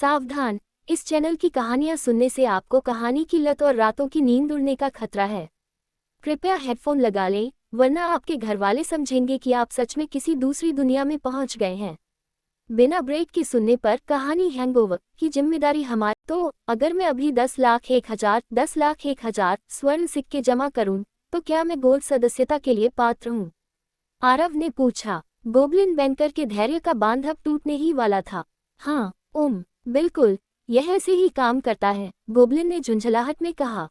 सावधान, इस चैनल की कहानियां सुनने से आपको कहानी की लत और रातों की नींद उड़ने का खतरा है। कृपया हेडफोन लगा लें, वरना आपके घरवाले समझेंगे कि आप सच में किसी दूसरी दुनिया में पहुंच गए हैं। बिना ब्रेक के सुनने पर कहानी हैंगओवर की जिम्मेदारी हमारी। तो अगर मैं अभी 10 लाख 1 हजार स्वर्ण सिक्के जमा करूं, तो क्या मैं गोल्ड सदस्यता के लिए पात्र हूं? आरव ने पूछा। गोबलिन बैंकर के धैर्य का बांध अब टूटने ही वाला था। हाँ, बिल्कुल, यह ऐसे ही काम करता है, गोबलिन ने झुंझलाहट में कहा।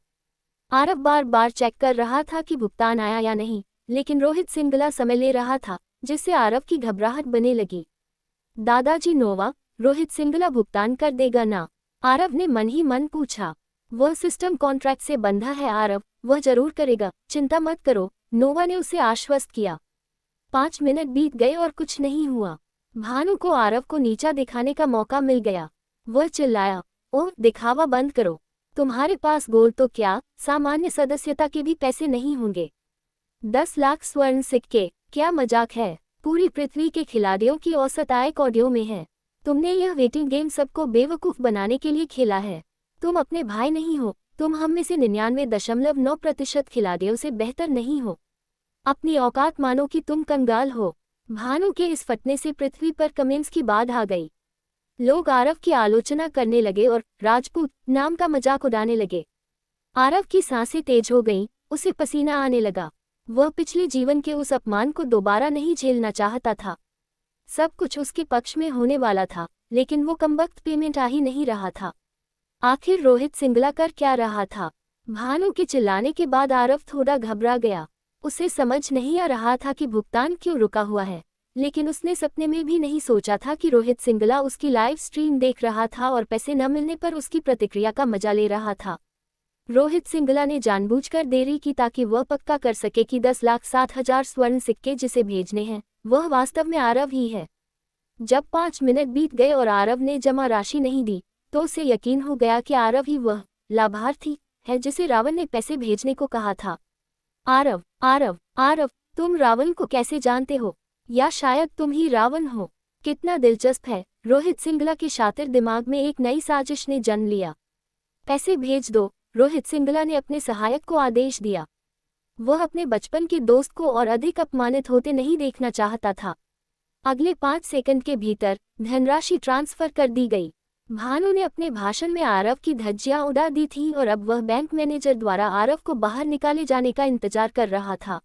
आरव बार बार चेक कर रहा था कि भुगतान आया या नहीं, लेकिन रोहित सिंगला समय ले रहा था, जिससे आरव की घबराहट बनने लगी। दादाजी नोवा, रोहित सिंगला भुगतान कर देगा ना? आरव ने मन ही मन पूछा। वह सिस्टम कॉन्ट्रैक्ट से बंधा है आरव, वह जरूर करेगा, चिंता मत करो, नोवा ने उसे आश्वस्त किया। 5 मिनट बीत गए और कुछ नहीं हुआ। भानु को आरव को नीचा दिखाने का मौका मिल गया। वह चिल्लाया, ओह, दिखावा बंद करो, तुम्हारे पास गोल्ड तो क्या, सामान्य सदस्यता के भी पैसे नहीं होंगे। 10 लाख स्वर्ण सिक्के, क्या मजाक है? पूरी पृथ्वी के खिलाड़ियों की औसत आय करोड़ों में है। तुमने यह वेटिंग गेम सबको बेवकूफ़ बनाने के लिए खेला है। तुम अपने भाई नहीं हो, तुम हम में से 99.9% खिलाड़ियों से बेहतर नहीं हो। अपनी औकात मानो कि तुम कंगाल हो। भानु के इस फटने से पृथ्वी पर कमेंट्स की बाढ़ आ गई। लोग आरव की आलोचना करने लगे और राजपूत नाम का मजाक उड़ाने लगे। आरव की सांसें तेज हो गईं, उसे पसीना आने लगा। वह पिछले जीवन के उस अपमान को दोबारा नहीं झेलना चाहता था। सब कुछ उसके पक्ष में होने वाला था, लेकिन वो कमबख्त पेमेंट आ ही नहीं रहा था। आखिर रोहित सिंगला कर क्या रहा था? भानु के चिल्लाने के बाद आरव थोड़ा घबरा गया। उसे समझ नहीं आ रहा था कि भुगतान क्यों रुका हुआ है, लेकिन उसने सपने में भी नहीं सोचा था कि रोहित सिंगला उसकी लाइव स्ट्रीम देख रहा था और पैसे न मिलने पर उसकी प्रतिक्रिया का मजा ले रहा था। रोहित सिंगला ने जानबूझकर देरी की ताकि वह पक्का कर सके कि 10,07,000 स्वर्ण सिक्के जिसे भेजने हैं, वह वास्तव में आरव ही है। जब 5 मिनट बीत गए और आरव ने जमा राशि नहीं दी, तो उसे यकीन हो गया कि आरव ही वह लाभार्थी है जिसे रावण ने पैसे भेजने को कहा था। आरव, आरव, आरव, तुम रावण को कैसे जानते हो? या शायद तुम ही रावण हो? कितना दिलचस्प है। रोहित सिंगला के शातिर दिमाग में एक नई साजिश ने जन्म लिया। पैसे भेज दो, रोहित सिंगला ने अपने सहायक को आदेश दिया। वह अपने बचपन के दोस्त को और अधिक अपमानित होते नहीं देखना चाहता था। अगले 5 सेकंड के भीतर धनराशि ट्रांसफर कर दी गई। भानु ने अपने भाषण में आरव की धज्जियां उड़ा दी थी और अब वह बैंक मैनेजर द्वारा आरव को बाहर निकाले जाने का इंतजार कर रहा था।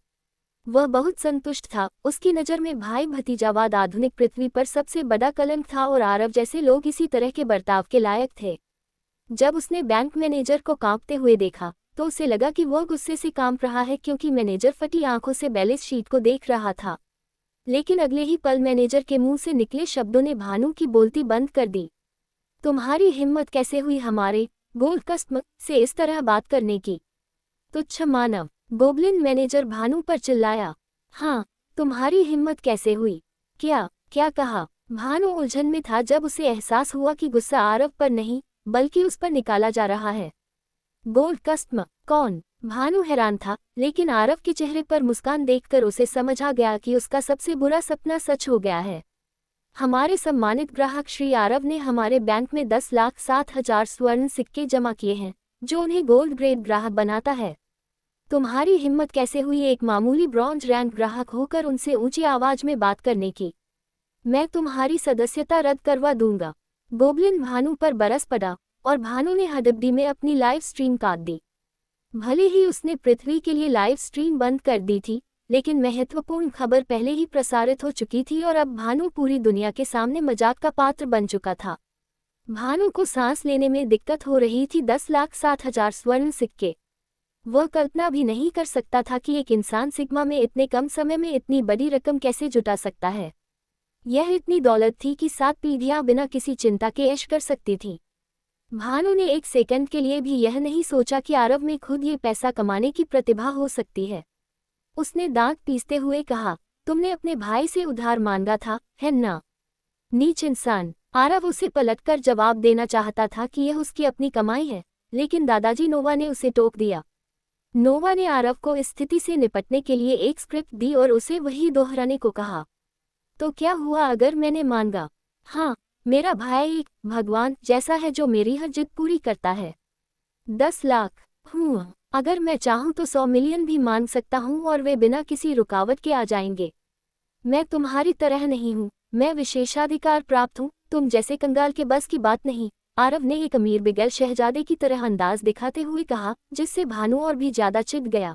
वह बहुत संतुष्ट था। उसकी नज़र में भाई भतीजावाद आधुनिक पृथ्वी पर सबसे बड़ा कलंक था और आरव जैसे लोग इसी तरह के बर्ताव के लायक थे। जब उसने बैंक मैनेजर को कांपते हुए देखा, तो उसे लगा कि वह गुस्से से कांप रहा है क्योंकि मैनेजर फटी आंखों से बैलेंस शीट को देख रहा था। लेकिन अगले ही पल मैनेजर के मुंह से निकले शब्दों ने भानु की बोलती बंद कर दी। तुम्हारी हिम्मत कैसे हुई हमारे गोल्ड कस्टमर से इस तरह बात करने की? तुच्छ मानव, गोबलिन मैनेजर भानु पर चिल्लाया। हाँ, तुम्हारी हिम्मत कैसे हुई? क्या कहा? भानु उलझन में था जब उसे एहसास हुआ कि गुस्सा आरव पर नहीं, बल्कि उस पर निकाला जा रहा है। गोल्ड कस्टमर कौन? भानु हैरान था, लेकिन आरव के चेहरे पर मुस्कान देखकर उसे समझ आ गया कि उसका सबसे बुरा सपना सच हो गया है। हमारे सम्मानित ग्राहक श्री आरव ने हमारे बैंक में 10,07,000 स्वर्ण सिक्के जमा किए हैं, जो उन्हें गोल्ड ग्रेड ग्राहक बनाता है। तुम्हारी हिम्मत कैसे हुई एक मामूली ब्रॉन्ज रैंक ग्राहक होकर उनसे ऊंची आवाज में बात करने की? मैं तुम्हारी सदस्यता रद्द करवा दूंगा। गोबलिन भानु पर बरस पड़ा और भानु ने हडबडी में अपनी लाइव स्ट्रीम काट दी। भले ही उसने पृथ्वी के लिए लाइव स्ट्रीम बंद कर दी थी, लेकिन महत्वपूर्ण खबर पहले ही प्रसारित हो चुकी थी और अब भानु पूरी दुनिया के सामने मजाक का पात्र बन चुका था। भानु को सांस लेने में दिक्कत हो रही थी। 10,07,000 स्वर्ण सिक्के। वह कल्पना भी नहीं कर सकता था कि एक इंसान सिग्मा में इतने कम समय में इतनी बड़ी रकम कैसे जुटा सकता है। यह इतनी दौलत थी कि 7 पीढ़ियां बिना किसी चिंता के ऐश कर सकती थीं। भानु ने एक सेकंड के लिए भी यह नहीं सोचा कि आरव में खुद ये पैसा कमाने की प्रतिभा हो सकती है। उसने दांत पीसते हुए कहा, तुमने अपने भाई से उधार मांगा था, है ना? नीच इंसान। आरव उसे पलटकर जवाब देना चाहता था कि यह उसकी अपनी कमाई है, लेकिन दादाजी नोवा ने उसे टोक दिया। नोवा ने आरव को इस स्थिति से निपटने के लिए एक स्क्रिप्ट दी और उसे वही दोहराने को कहा। तो क्या हुआ अगर मैंने मांगा? हाँ, मेरा भाई एक भगवान जैसा है जो मेरी हर जिद पूरी करता है। 10 लाख। अगर मैं चाहूँ तो 100 मिलियन भी मांग सकता हूँ और वे बिना किसी रुकावट के आ जाएंगे। मैं तुम्हारी तरह नहीं हूँ, मैं विशेषाधिकार प्राप्त हूँ, तुम जैसे कंगाल के बस की बात नहीं। आरव ने एक अमीर बिगल शहजादे की तरह अंदाज दिखाते हुए कहा, जिससे भानु और भी ज्यादा चिढ़ गया।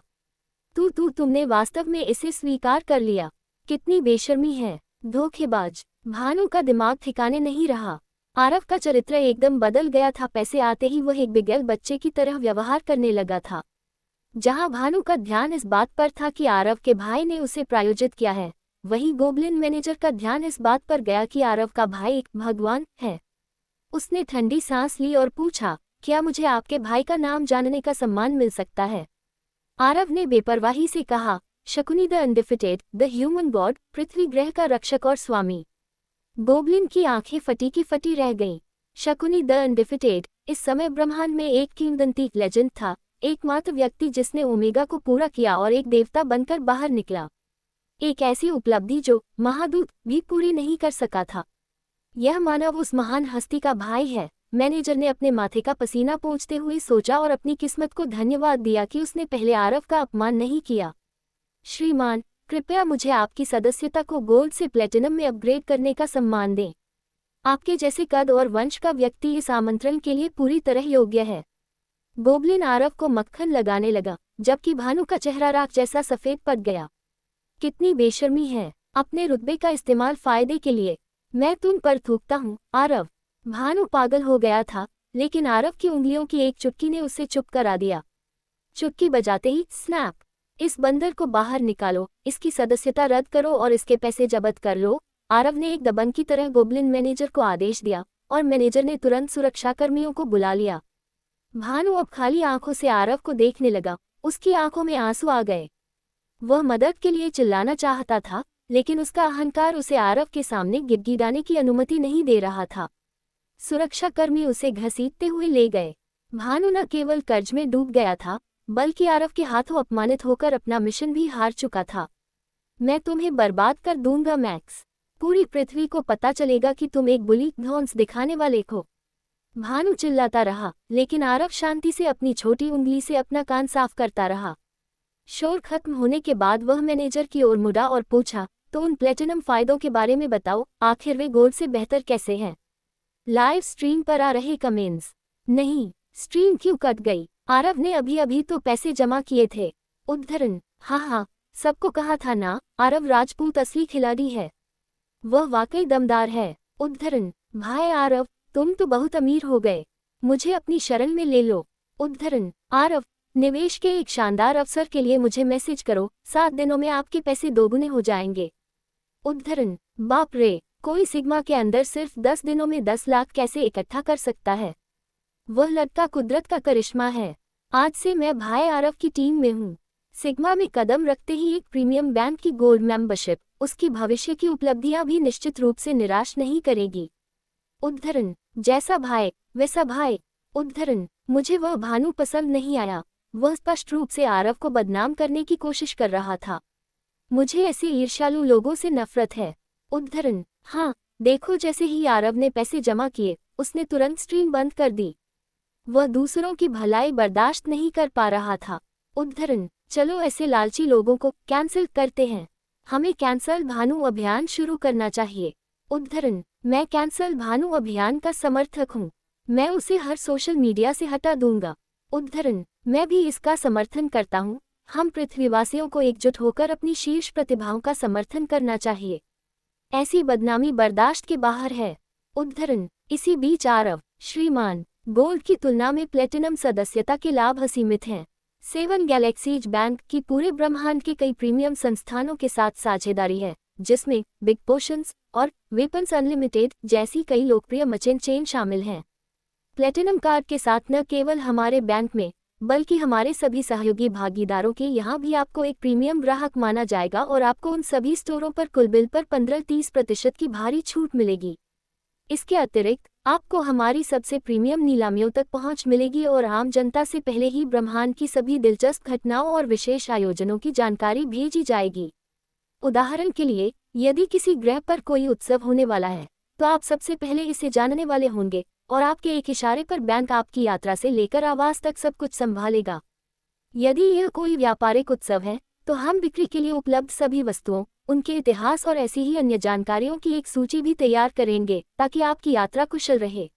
तुमने वास्तव में इसे स्वीकार कर लिया? कितनी बेशर्मी है, धोखेबाज। भानु का दिमाग ठिकाने नहीं रहा। आरव का चरित्र एकदम बदल गया था। पैसे आते ही वह एक बिगल बच्चे की तरह व्यवहार करने लगा था। जहां भानु का ध्यान इस बात पर था कि आरव के भाई ने उसे प्रायोजित किया है, वहीं गोबलिन मैनेजर का ध्यान इस बात पर गया कि आरव का भाई एक भगवान है। उसने ठंडी सांस ली और पूछा, क्या मुझे आपके भाई का नाम जानने का सम्मान मिल सकता है? आरव ने बेपरवाही से कहा, Shakuni the undefeated, the human god, पृथ्वी ग्रह का रक्षक और स्वामी। गोबलिन की आंखें फटी की फटी रह गईं। शकुनी द अनडिफिटेड इस समय ब्रह्मांड में एक किंवदंती लेजेंड था, एकमात्र व्यक्ति जिसने ओमेगा को पूरा किया और एक देवता बनकर बाहर निकला। एक ऐसी उपलब्धि जो महादूत भी पूरी नहीं कर सका था। यह मानव उस महान हस्ती का भाई है। मैनेजर ने अपने माथे का पसीना पोंछते हुए सोचा और अपनी किस्मत को धन्यवाद दिया कि उसने पहले आरव का अपमान नहीं किया। श्रीमान, कृपया मुझे आपकी सदस्यता को गोल्ड से प्लेटिनम में अपग्रेड करने का सम्मान दें। आपके जैसे कद और वंश का व्यक्ति इस आमंत्रण के लिए पूरी तरह योग्य है। गोबलिन आरव को मक्खन लगाने लगा, जबकि भानु का चेहरा राख जैसा सफेद पड़ गया। कितनी बेशर्मी है, अपने रुतबे का इस्तेमाल फायदे के लिए। मैं तुम पर थूकता हूँ, आरव। भानु पागल हो गया था, लेकिन आरव की उंगलियों की एक चुटकी ने उसे चुप करा दिया। चुटकी बजाते ही स्नैप। इस बंदर को बाहर निकालो, इसकी सदस्यता रद्द करो और इसके पैसे जब्त कर लो। आरव ने एक दबंग की तरह गोबलिन मैनेजर को आदेश दिया और मैनेजर ने तुरंत सुरक्षाकर्मियों को बुला लिया। भानु अब खाली आंखों से आरव को देखने लगा। उसकी आंखों में आंसू आ गए। वह मदद के लिए चिल्लाना चाहता था, लेकिन उसका अहंकार उसे आरव के सामने गिड़गिड़ाने की अनुमति नहीं दे रहा था। सुरक्षाकर्मी उसे घसीटते हुए ले गए। भानु न केवल कर्ज में डूब गया था, बल्कि आरव के हाथों अपमानित होकर अपना मिशन भी हार चुका था। मैं तुम्हें बर्बाद कर दूंगा मैक्स। पूरी पृथ्वी को पता चलेगा कि तुम एक बुली धौंस दिखाने वाले हो। भानु चिल्लाता रहा, लेकिन आरव शांति से अपनी छोटी उंगली से अपना कान साफ करता रहा। शोर खत्म होने के बाद वह मैनेजर की ओर मुड़ा और पूछा, तो उन प्लेटिनम फायदों के बारे में बताओ, आखिर वे गोल्ड से बेहतर कैसे हैं? लाइव स्ट्रीम पर आ रहे कमेंट्स। नहीं, स्ट्रीम क्यों कट गई? आरव ने अभी अभी तो पैसे जमा किए थे। उद्धरण, हाँ, सबको कहा था ना, आरव राजपूत असली खिलाड़ी है। वह वाकई दमदार है। उद्धरण, भाई आरव, तुम तो बहुत अमीर हो गए, मुझे अपनी शरण में ले लो। उद्धरण, आरव, निवेश के एक शानदार अवसर के लिए मुझे मैसेज करो, 7 दिनों में आपके पैसे दोगुने हो जाएंगे। उद्धरण, बाप रे, कोई सिग्मा के अंदर सिर्फ 10 दिनों में 10 लाख कैसे इकट्ठा कर सकता है? वह लड़का कुदरत का करिश्मा है। आज से मैं भाई आरव की टीम में हूँ। सिग्मा में कदम रखते ही एक प्रीमियम बैंक की गोल्ड मेंबरशिप उसकी भविष्य की उपलब्धियां भी निश्चित रूप से निराश नहीं करेगी। उद्धरण, जैसा भाई वैसा भाई। उद्धरण, मुझे वह भानु पसंद नहीं आया। वह स्पष्ट रूप से आरव को बदनाम करने की कोशिश कर रहा था। मुझे ऐसे ईर्ष्यालु लोगों से नफरत है। उद्धरण, हाँ, देखो, जैसे ही आरव ने पैसे जमा किए, उसने तुरंत स्ट्रीम बंद कर दी। वह दूसरों की भलाई बर्दाश्त नहीं कर पा रहा था। उद्धरण, चलो ऐसे लालची लोगों को कैंसिल करते हैं। हमें कैंसल भानु अभियान शुरू करना चाहिए। उद्धरण, मैं कैंसल भानु अभियान का समर्थक हूँ। मैं उसे हर सोशल मीडिया से हटा दूंगा। उद्धरण, मैं भी इसका समर्थन करता हूँ। हम पृथ्वीवासियों को एकजुट होकर अपनी शीर्ष प्रतिभाओं का समर्थन करना चाहिए। ऐसी बदनामी बर्दाश्त के बाहर है। उद्धरण, इसी बीच आरव, श्रीमान, गोल्ड की तुलना में प्लेटिनम सदस्यता के लाभ असीमित हैं। 7 गैलेक्सीज बैंक की पूरे ब्रह्मांड के कई प्रीमियम संस्थानों के साथ साझेदारी है, जिसमें बिग पोशंस और वेपन्स अनलिमिटेड जैसी कई लोकप्रिय मचेन चेन शामिल हैं। प्लेटिनम कार्ड के साथ न केवल हमारे बैंक में, बल्कि हमारे सभी सहयोगी भागीदारों के यहाँ भी आपको एक प्रीमियम ग्राहक माना जाएगा और आपको उन सभी स्टोरों पर कुल बिल पर 15-30% की भारी छूट मिलेगी। इसके अतिरिक्त आपको हमारी सबसे प्रीमियम नीलामियों तक पहुँच मिलेगी और आम जनता से पहले ही ब्रह्मांड की सभी दिलचस्प घटनाओं और विशेष आयोजनों की जानकारी भेजी जाएगी। उदाहरण के लिए, यदि किसी ग्रह पर कोई उत्सव होने वाला है, तो आप सबसे पहले इसे जानने वाले होंगे, और आपके एक इशारे पर बैंक आपकी यात्रा से लेकर आवास तक सब कुछ संभालेगा। यदि यह कोई व्यापारिक उत्सव है, तो हम बिक्री के लिए उपलब्ध सभी वस्तुओं, उनके इतिहास और ऐसी ही अन्य जानकारियों की एक सूची भी तैयार करेंगे ताकि आपकी यात्रा कुशल रहे।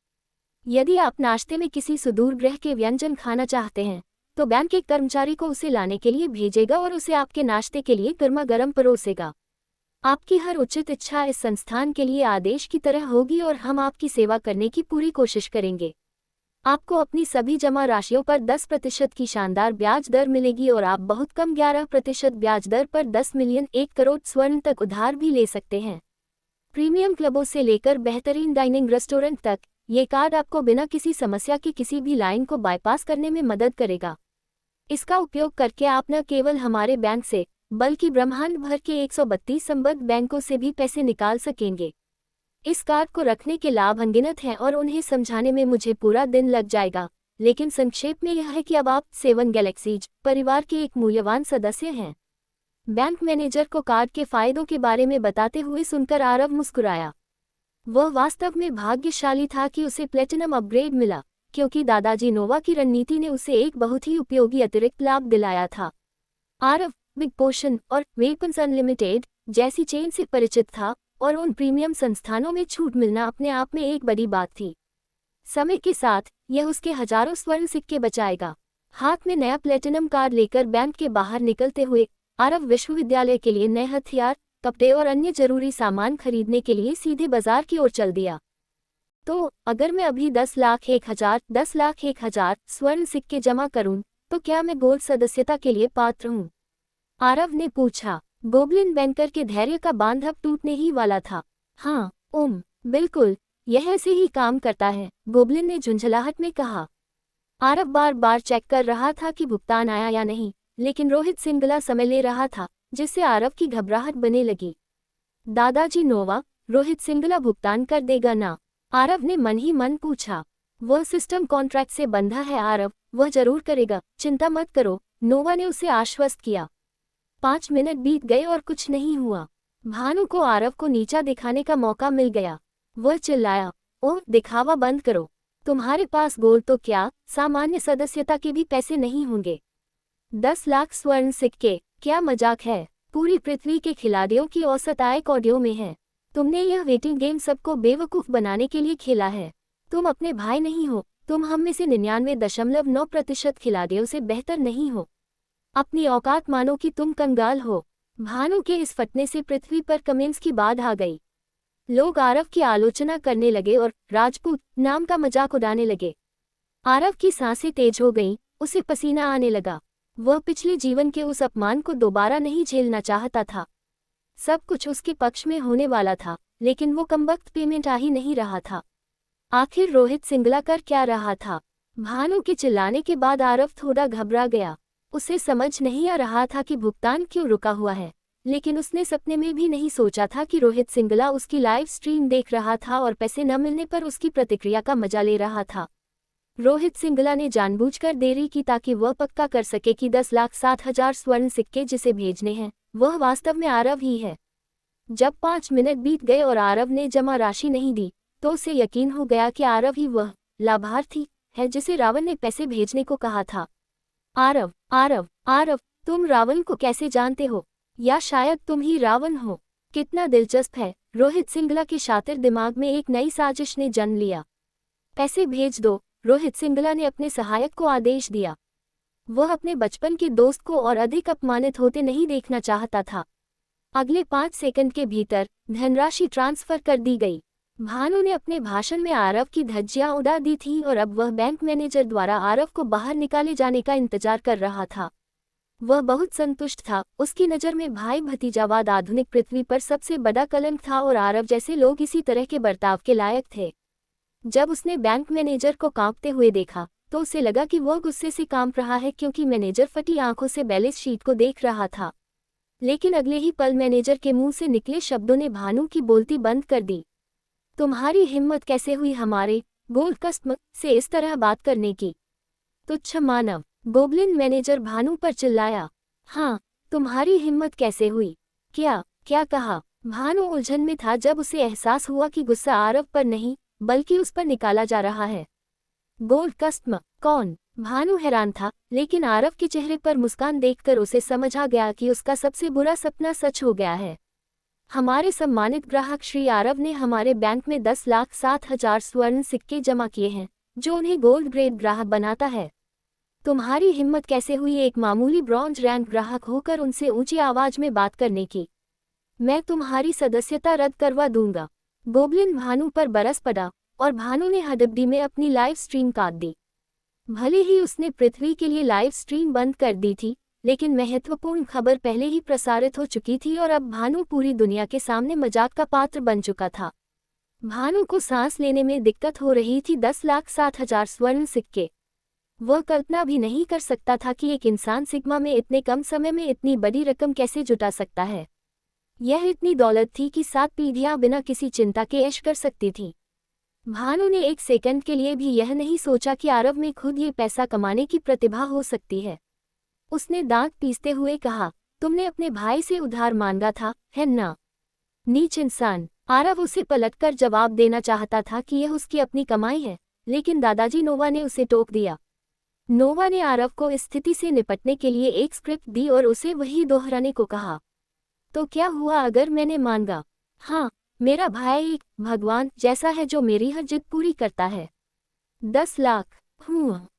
यदि आप नाश्ते में किसी सुदूर ग्रह के व्यंजन खाना चाहते हैं, तो बैंक एक कर्मचारी को उसे लाने के लिए भेजेगा और उसे आपके नाश्ते के लिए गर्मा गर्म परोसेगा। आपकी हर उचित इच्छा इस संस्थान के लिए आदेश की तरह होगी और हम आपकी सेवा करने की पूरी कोशिश करेंगे। आपको अपनी सभी जमा राशियों पर 10% की शानदार ब्याज दर मिलेगी और आप बहुत कम 11% ब्याज दर पर 10 मिलियन 1 करोड़ स्वर्ण तक उधार भी ले सकते हैं। प्रीमियम क्लबों से लेकर बेहतरीन डाइनिंग रेस्टोरेंट तक, ये कार्ड आपको बिना किसी समस्या के किसी भी लाइन को बाईपास करने में मदद करेगा। इसका उपयोग करके आप न केवल हमारे बैंक से, बल्कि ब्रह्मांड भर के 132 संबद्ध बैंकों से भी पैसे निकाल सकेंगे। इस कार्ड को रखने के लाभ अनगिनत हैं और उन्हें समझाने में मुझे पूरा दिन लग जाएगा, लेकिन संक्षेप में यह है कि अब आप 7 गैलेक्सीज परिवार के एक मूल्यवान सदस्य हैं। बैंक मैनेजर को कार्ड के फायदों के बारे में बताते हुए सुनकर आरव मुस्कुराया। वह वास्तव में भाग्यशाली था कि उसे प्लेटिनम अपग्रेड मिला, क्योंकि दादाजी नोवा की रणनीति ने उसे एक बहुत ही उपयोगी अतिरिक्त लाभ दिलाया था। आरव बिग पोशन और वेपन्स अनलिमिटेड जैसी चेन से परिचित था और उन प्रीमियम संस्थानों में छूट मिलना अपने आप में एक बड़ी बात थी। समय के साथ यह उसके हजारों स्वर्ण सिक्के बचाएगा। हाथ में नया प्लेटिनम कार्ड लेकर बैंक के बाहर निकलते हुए आरव विश्वविद्यालय के लिए नए हथियार, कपड़े और अन्य जरूरी सामान खरीदने के लिए सीधे बाजार की ओर चल दिया। तो अगर मैं अभी 10 लाख 1,000 स्वर्ण सिक्के जमा करूं, तो क्या मैं गोल्ड सदस्यता के लिए पात्र हूं? आरव ने पूछा। गोब्लिन बैंकर के धैर्य का बांध अब टूटने ही वाला था। हाँ, बिल्कुल, यह ऐसे ही काम करता है, गोब्लिन ने झुंझलाहट में कहा। आरव बार बार चेक कर रहा था कि भुगतान आया या नहीं, लेकिन रोहित सिंगला समय ले रहा था, जिससे आरव की घबराहट बनने लगी। दादाजी नोवा, रोहित सिंगला भुगतान कर देगा ना? आरव ने मन ही मन पूछा। वह सिस्टम कॉन्ट्रैक्ट से बंधा है आरव, वह जरूर करेगा, चिंता मत करो, नोवा ने उसे आश्वस्त किया। 5 मिनट बीत गए और कुछ नहीं हुआ। भानु को आरव को नीचा दिखाने का मौका मिल गया। वह चिल्लाया, ओह, दिखावा बंद करो। तुम्हारे पास गोल्ड तो क्या, सामान्य सदस्यता के भी पैसे नहीं होंगे। 10 लाख स्वर्ण सिक्के, क्या मजाक है? पूरी पृथ्वी के खिलाड़ियों की औसत आय कौड़ियों में है। तुमने यह वेटिंग गेम सबको बेवकूफ़ बनाने के लिए खेला है। तुम अपने भाई नहीं हो, तुम हम में से 99.9% खिलाड़ियों से बेहतर नहीं हो। अपनी औकात मानो कि तुम कंगाल हो। भानु के इस फटने से पृथ्वी पर कमेंट्स की बाढ़ आ गई। लोग आरव की आलोचना करने लगे और राजपूत नाम का मजाक उड़ाने लगे। आरव की सांसें तेज हो गईं, उसे पसीना आने लगा। वह पिछले जीवन के उस अपमान को दोबारा नहीं झेलना चाहता था। सब कुछ उसके पक्ष में होने वाला था, लेकिन वो कमबख्त पेमेंट आ ही नहीं रहा था। आखिर रोहित सिंगला कर क्या रहा था? भानु के चिल्लाने के बाद आरव थोड़ा घबरा गया। उसे समझ नहीं आ रहा था कि भुगतान क्यों रुका हुआ है, लेकिन उसने सपने में भी नहीं सोचा था कि रोहित सिंगला उसकी लाइव स्ट्रीम देख रहा था और पैसे न मिलने पर उसकी प्रतिक्रिया का मजा ले रहा था। रोहित सिंगला ने जानबूझकर देरी की ताकि वह पक्का कर सके कि 10,07,000 स्वर्ण सिक्के जिसे भेजने हैं, वह वास्तव में आरव ही है। जब 5 मिनट बीत गए और आरव ने जमा राशि नहीं दी, तो उसे यकीन हो गया कि आरव ही वह लाभार्थी है जिसे रावण ने पैसे भेजने को कहा था। आरव, आरव, आरव, तुम रावण को कैसे जानते हो? या शायद तुम ही रावण हो? कितना दिलचस्प है। रोहित सिंगला के शातिर दिमाग में एक नई साजिश ने जन्म लिया। पैसे भेज दो, रोहित सिंगला ने अपने सहायक को आदेश दिया। वह अपने बचपन के दोस्त को और अधिक अपमानित होते नहीं देखना चाहता था। अगले 5 सेकंड के भीतर धनराशि ट्रांसफर कर दी गई। भानु ने अपने भाषण में आरव की धज्जियां उड़ा दी थी और अब वह बैंक मैनेजर द्वारा आरव को बाहर निकाले जाने का इंतजार कर रहा था। वह बहुत संतुष्ट था। उसकी नज़र में भाई भतीजावाद आधुनिक पृथ्वी पर सबसे बड़ा कलंक था और आरव जैसे लोग इसी तरह के बर्ताव के लायक थे। जब उसने बैंक मैनेजर को कांपते हुए देखा, तो उसे लगा कि वह गुस्से से कांप रहा है क्योंकि मैनेजर फटी आंखों से बैलेंस शीट को देख रहा था। लेकिन अगले ही पल मैनेजर के मुंह से निकले शब्दों ने भानु की बोलती बंद कर दी। तुम्हारी हिम्मत कैसे हुई हमारे गोल्ड कस्टमर से इस तरह बात करने की? तुच्छ मानव, गोब्लिन मैनेजर भानु पर चिल्लाया। हाँ, तुम्हारी हिम्मत कैसे हुई? क्या कहा? भानु उलझन में था जब उसे एहसास हुआ कि गुस्सा आरव पर नहीं बल्कि उस पर निकाला जा रहा है। गोल्ड कस्टमर कौन? भानु हैरान था, लेकिन आरव के चेहरे पर मुस्कान देखकर उसे समझ आ गया कि उसका सबसे बुरा सपना सच हो गया है। हमारे सम्मानित ग्राहक श्री आरव ने हमारे बैंक में 10,07,000 स्वर्ण सिक्के जमा किए हैं, जो उन्हें गोल्ड ग्रेड ग्राहक बनाता है। तुम्हारी हिम्मत कैसे हुई एक मामूली ब्रॉन्ज रैंक ग्राहक होकर उनसे ऊंची आवाज में बात करने की? मैं तुम्हारी सदस्यता रद्द करवा दूंगा। गोब्लिन भानु पर बरस पड़ा और भानु ने हडबडी में अपनी लाइव स्ट्रीम काट दी। भले ही उसने पृथ्वी के लिए लाइव स्ट्रीम बंद कर दी थी, लेकिन महत्वपूर्ण खबर पहले ही प्रसारित हो चुकी थी और अब भानु पूरी दुनिया के सामने मजाक का पात्र बन चुका था। भानु को सांस लेने में दिक्कत हो रही थी। 10,07,000 स्वर्ण सिक्के। वह कल्पना भी नहीं कर सकता था कि एक इंसान सिग्मा में इतने कम समय में इतनी बड़ी रकम कैसे जुटा सकता है। यह इतनी दौलत थी कि 7 पीढ़ियां बिना किसी चिंता के ऐश कर सकती थीं। भानु ने एक सेकंड के लिए भी यह नहीं सोचा कि आरव में खुद ये पैसा कमाने की प्रतिभा हो सकती है। उसने दांत पीसते हुए कहा, तुमने अपने भाई से उधार मांगा था, है ना? नीच इंसान। आरव उसे पलटकर जवाब देना चाहता था कि यह उसकी अपनी कमाई है, लेकिन दादाजी नोवा ने उसे टोक दिया। नोवा ने आरव को इस स्थिति से निपटने के लिए एक स्क्रिप्ट दी और उसे वही दोहराने को कहा। तो क्या हुआ अगर मैंने मांगा? हाँ, मेरा भाई एक भगवान जैसा है जो मेरी हर जिद पूरी करता है। 10 लाख?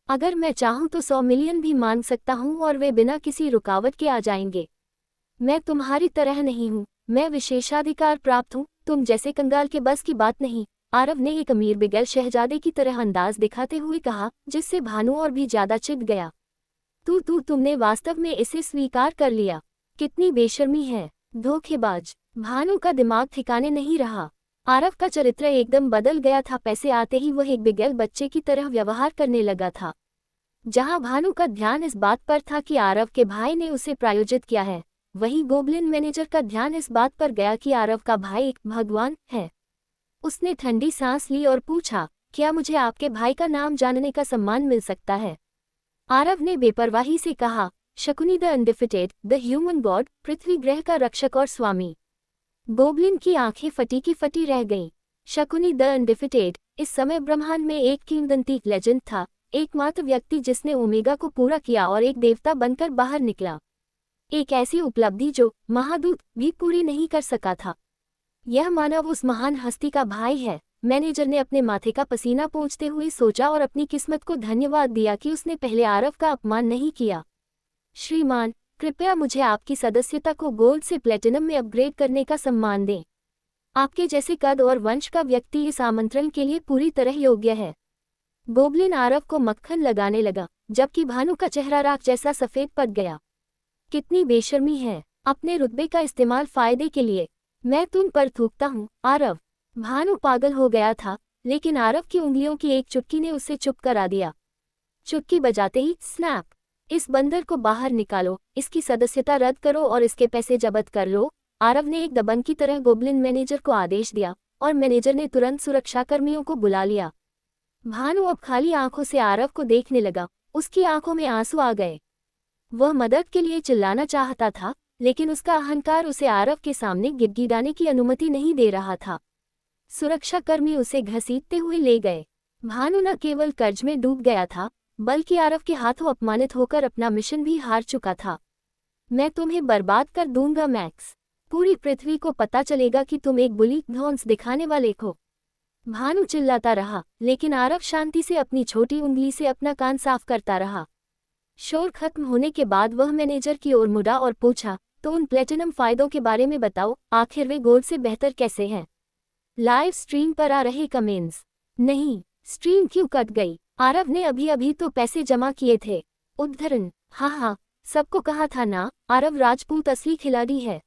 अगर मैं चाहूँ तो 100 मिलियन भी मांग सकता हूँ और वे बिना किसी रुकावट के आ जाएंगे। मैं तुम्हारी तरह नहीं हूँ, मैं विशेषाधिकार प्राप्त हूँ, तुम जैसे कंगाल के बस की बात नहीं। आरव ने एक अमीर बिगल शहजादे की तरह अंदाज दिखाते हुए कहा, जिससे भानु और भी ज्यादा चिढ़ गया। तुमने वास्तव में इसे स्वीकार कर लिया? कितनी बेशर्मी है, धोखेबाज। भानु का दिमाग ठिकाने नहीं रहा। आरव का चरित्र एकदम बदल गया था। पैसे आते ही वह एक बिगल बच्चे की तरह व्यवहार करने लगा था। जहां भानु का ध्यान इस बात पर था कि आरव के भाई ने उसे प्रायोजित किया है, वहीं गोब्लिन मैनेजर का ध्यान इस बात पर गया कि आरव का भाई एक भगवान है। उसने ठंडी सांस ली और पूछा, क्या मुझे आपके भाई का नाम जानने का सम्मान मिल सकता है? आरव ने बेपरवाही से कहा, Shakuni the undefeated, the human god, पृथ्वी ग्रह का रक्षक और स्वामी। गोब्लिन की आंखें फटी की फटी रह गईं। शकुनी द अनडिफिटेड इस समय ब्रह्मांड में एक किंवदंती लेजेंड था, एकमात्र व्यक्ति जिसने ओमेगा को पूरा किया और एक देवता बनकर बाहर निकला। एक ऐसी उपलब्धि जो महादूत भी पूरी नहीं कर सका था। यह मानव उस महान हस्ती का भाई है। मैनेजर ने अपने माथे का पसीना पोंछते हुए सोचा और अपनी किस्मत को धन्यवाद दिया कि उसने पहले आरव का अपमान नहीं किया। श्रीमान, कृपया मुझे आपकी सदस्यता को गोल्ड से प्लेटिनम में अपग्रेड करने का सम्मान दें। आपके जैसे कद और वंश का व्यक्ति इस आमंत्रण के लिए पूरी तरह योग्य है। गोब्लिन आरव को मक्खन लगाने लगा, जबकि भानु का चेहरा राख जैसा सफेद पड़ गया। कितनी बेशर्मी है, अपने रुतबे का इस्तेमाल फायदे के लिए। मैं तुम पर थूकता हूँ, आरव। भानु पागल हो गया था, लेकिन आरव की उंगलियों की एक चुटकी ने उसे चुप करा दिया। चुटकी बजाते ही स्नैप। इस बंदर को बाहर निकालो, इसकी सदस्यता रद्द करो और इसके पैसे जब्त कर लो। आरव ने एक दबंग की तरह गोब्लिन मैनेजर को आदेश दिया और मैनेजर ने तुरंत सुरक्षाकर्मियों को बुला लिया। भानु अब खाली आंखों से आरव को देखने लगा। उसकी आंखों में आंसू आ गए। वह मदद के लिए चिल्लाना चाहता था, लेकिन उसका अहंकार उसे आरव के सामने गिड़गिड़ाने की अनुमति नहीं दे रहा था। सुरक्षाकर्मी उसे घसीटते हुए ले गए। भानु न केवल कर्ज में डूब गया था, बल्कि आरव के हाथों अपमानित होकर अपना मिशन भी हार चुका था। मैं तुम्हें बर्बाद कर दूंगा मैक्स। पूरी पृथ्वी को पता चलेगा कि तुम एक बुली धौंस दिखाने वाले हो। भानु चिल्लाता रहा, लेकिन आरव शांति से अपनी छोटी उंगली से अपना कान साफ करता रहा। शोर खत्म होने के बाद वह मैनेजर की ओर मुड़ा और पूछा, तो उन प्लेटिनम फायदों के बारे में बताओ, आखिर वे गोल्ड से बेहतर कैसे हैं? लाइव स्ट्रीम पर आ रहे कमेंट्स। नहीं, स्ट्रीम क्यों कट गई? आरव ने अभी तो पैसे जमा किए थे। उद्धरण, हाँ, सबको कहा था ना, आरव राजपूत असली खिलाड़ी है।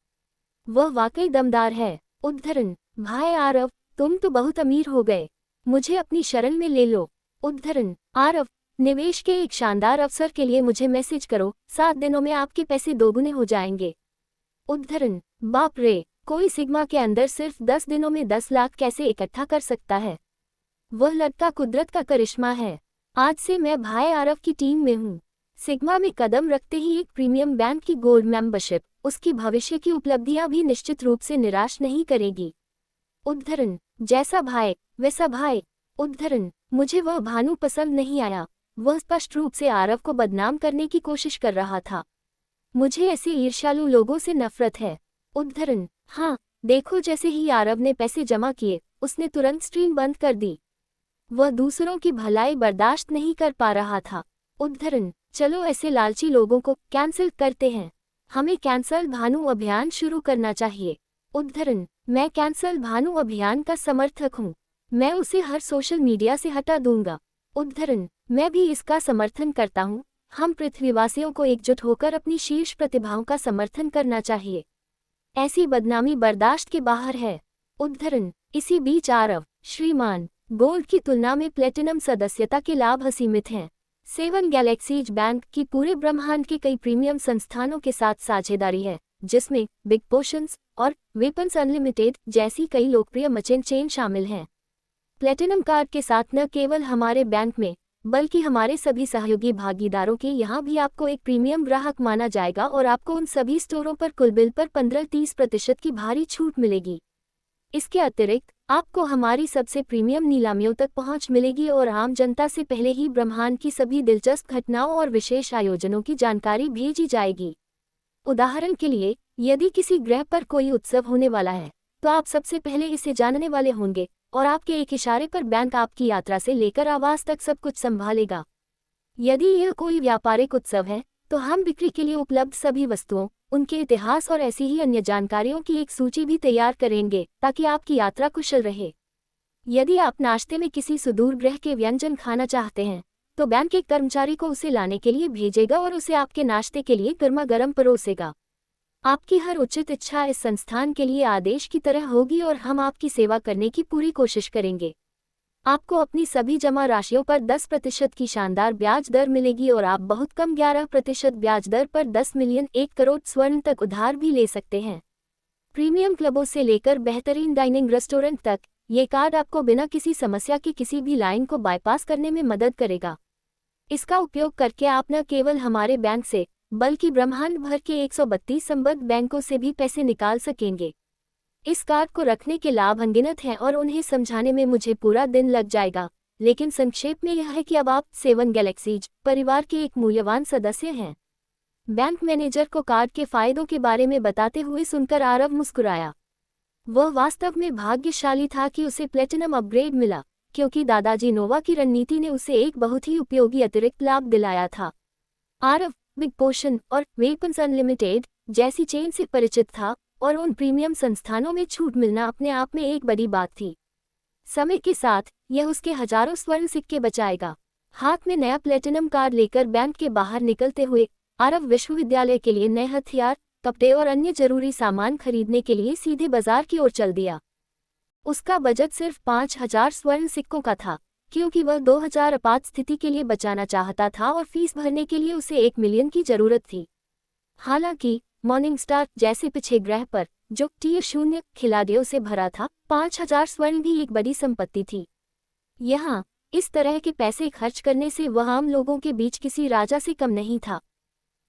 वह वाकई दमदार है। उद्धरण, भाई आरव, तुम तो बहुत अमीर हो गए, मुझे अपनी शरण में ले लो। उद्धरण, आरव, निवेश के एक शानदार अवसर के लिए मुझे मैसेज करो, 7 दिनों में आपके पैसे दोगुने हो जाएंगे। उद्धरण, बाप रे, कोई सिग्मा के अंदर सिर्फ 10 दिनों में 10 लाख कैसे इकट्ठा कर सकता है? वह लड़का कुदरत का करिश्मा है। आज से मैं भाई आरव की टीम में हूँ। सिग्मा में कदम रखते ही एक प्रीमियम बैंक की गोल्ड मेंबरशिप, उसकी भविष्य की उपलब्धियां भी निश्चित रूप से निराश नहीं करेगी। उद्धरण, जैसा भाई वैसा भाई। उद्धरण, मुझे वह भानु पसंद नहीं आया। वह स्पष्ट रूप से आरव को बदनाम करने की कोशिश कर रहा था। मुझे ऐसे ईर्ष्यालु लोगों से नफरत है। उद्धरण, हाँ, देखो जैसे ही आरव ने पैसे जमा किए, उसने तुरंत स्ट्रीम बंद कर दी। वह दूसरों की भलाई बर्दाश्त नहीं कर पा रहा था। उद्धरण, चलो ऐसे लालची लोगों को कैंसिल करते हैं। हमें कैंसल भानु अभियान शुरू करना चाहिए। उद्धरण, मैं कैंसल भानु अभियान का समर्थक हूँ। मैं उसे हर सोशल मीडिया से हटा दूंगा। उद्धरण, मैं भी इसका समर्थन करता हूँ। हम पृथ्वीवासियों को एकजुट होकर अपनी शीर्ष प्रतिभाओं का समर्थन करना चाहिए। ऐसी बदनामी बर्दाश्त के बाहर है। उद्धरण, इसी बीच आरव, श्रीमान, गोल्ड की तुलना में प्लेटिनम सदस्यता के लाभ असीमित हैं। सेवन गैलेक्सीज बैंक की पूरे ब्रह्मांड के कई प्रीमियम संस्थानों के साथ साझेदारी है, जिसमें बिग पोशंस और वेपन्स अनलिमिटेड जैसी कई लोकप्रिय मचेन चेन शामिल हैं। प्लेटिनम कार्ड के साथ न केवल हमारे बैंक में, बल्कि हमारे सभी सहयोगी भागीदारों के यहाँ भी आपको एक प्रीमियम ग्राहक माना जाएगा और आपको उन सभी स्टोरों पर कुल बिल पर 15-30% की भारी छूट मिलेगी। इसके अतिरिक्त आपको हमारी सबसे प्रीमियम नीलामियों तक पहुंच मिलेगी और आम जनता से पहले ही ब्रह्मांड की सभी दिलचस्प घटनाओं और विशेष आयोजनों की जानकारी भेजी जाएगी। उदाहरण के लिए, यदि किसी ग्रह पर कोई उत्सव होने वाला है, तो आप सबसे पहले इसे जानने वाले होंगे और आपके एक इशारे पर बैंक आपकी यात्रा से लेकर आवास तक सब कुछ संभालेगा। यदि यह कोई व्यापारिक उत्सव है, तो हम बिक्री के लिए उपलब्ध सभी वस्तुओं, उनके इतिहास और ऐसी ही अन्य जानकारियों की एक सूची भी तैयार करेंगे ताकि आपकी यात्रा कुशल रहे। यदि आप नाश्ते में किसी सुदूर ग्रह के व्यंजन खाना चाहते हैं, तो बैंक एक कर्मचारी को उसे लाने के लिए भेजेगा और उसे आपके नाश्ते के लिए गर्मा गर्म परोसेगा। आपकी हर उचित इच्छा इस संस्थान के लिए आदेश की तरह होगी और हम आपकी सेवा करने की पूरी कोशिश करेंगे। आपको अपनी सभी जमा राशियों पर 10% की शानदार ब्याज दर मिलेगी और आप बहुत कम 11% ब्याज दर पर 10 मिलियन 1 करोड़ स्वर्ण तक उधार भी ले सकते हैं। प्रीमियम क्लबों से लेकर बेहतरीन डाइनिंग रेस्टोरेंट तक, ये कार्ड आपको बिना किसी समस्या के किसी भी लाइन को बाईपास करने में मदद करेगा। इसका उपयोग करके आप न केवल हमारे बैंक से, बल्कि ब्रह्मांड भर के 132 संबद्ध बैंकों से भी पैसे निकाल सकेंगे। इस कार्ड को रखने के लाभ अनगिनत हैं और उन्हें समझाने में मुझे पूरा दिन लग जाएगा, लेकिन संक्षेप में यह है कि अब आप सेवन गैलेक्सीज परिवार के एक मूल्यवान सदस्य हैं। बैंक मैनेजर को कार्ड के फायदों के बारे में बताते हुए सुनकर आरव मुस्कुराया। वह वास्तव में भाग्यशाली था कि उसे प्लेटिनम अपग्रेड मिला, क्योंकि दादाजी नोवा की रणनीति ने उसे एक बहुत ही उपयोगी अतिरिक्त लाभ दिलाया था। आरव बिग पोशन और वेपन्स अनलिमिटेड जैसी चेन से परिचित था और उन प्रीमियम संस्थानों में छूट मिलना अपने आप में एक बड़ी बात थी। समय के साथ यह उसके हजारों स्वर्ण सिक्के बचाएगा। हाथ में नया प्लेटिनम कार्ड लेकर बैंक के बाहर निकलते हुए आरव विश्वविद्यालय के लिए नए हथियार, कपड़े और अन्य जरूरी सामान खरीदने के लिए सीधे बाजार की ओर चल दिया। उसका बजट सिर्फ 5000 स्वर्ण सिक्कों का था, क्योंकि वह 2000 आपात स्थिति के लिए बचाना चाहता था और फीस भरने के लिए उसे 1 मिलियन की जरूरत थी। हालांकि मॉर्निंग स्टार जैसे पिछले ग्रह पर, जो टियर 0 खिलाड़ियों से भरा था, 5000 स्वर्ण भी एक बड़ी संपत्ति थी। यहाँ इस तरह के पैसे खर्च करने से वह आम लोगों के बीच किसी राजा से कम नहीं था।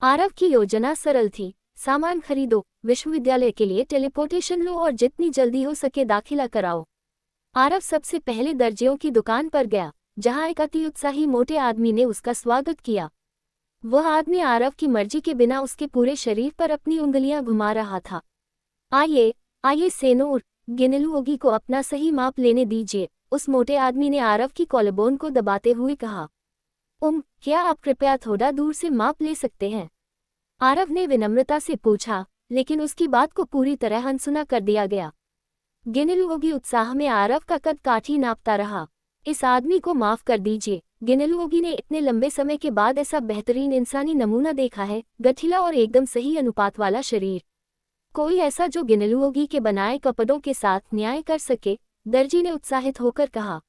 आरव की योजना सरल थी, सामान खरीदो, विश्वविद्यालय के लिए टेलीपोर्टेशन लो और जितनी जल्दी हो सके दाखिला कराओ। आरव सबसे पहले दर्जियों की दुकान पर गया, जहां एक अति उत्साही मोटे आदमी ने उसका स्वागत किया। वह आदमी आरव की मर्जी के बिना उसके पूरे शरीर पर अपनी उंगलियां घुमा रहा था। आइए आइए सेनोर गिनेलुओगी को अपना सही माप लेने दीजिए, उस मोटे आदमी ने आरव की कॉलरबोन को दबाते हुए कहा। क्या आप कृपया थोड़ा दूर से माप ले सकते हैं? आरव ने विनम्रता से पूछा, लेकिन उसकी बात को पूरी तरह अनसुना कर दिया गया। गिनेलुओगी उत्साह में आरव का कद काठी नापता रहा। इस आदमी को माफ कर दीजिए, गिनेलुओगी ने इतने लंबे समय के बाद ऐसा बेहतरीन इंसानी नमूना देखा है, गठीला और एकदम सही अनुपात वाला शरीर। कोई ऐसा जो गिनेलुओगी के बनाए कपड़ों के साथ न्याय कर सके, दर्जी ने उत्साहित होकर कहा।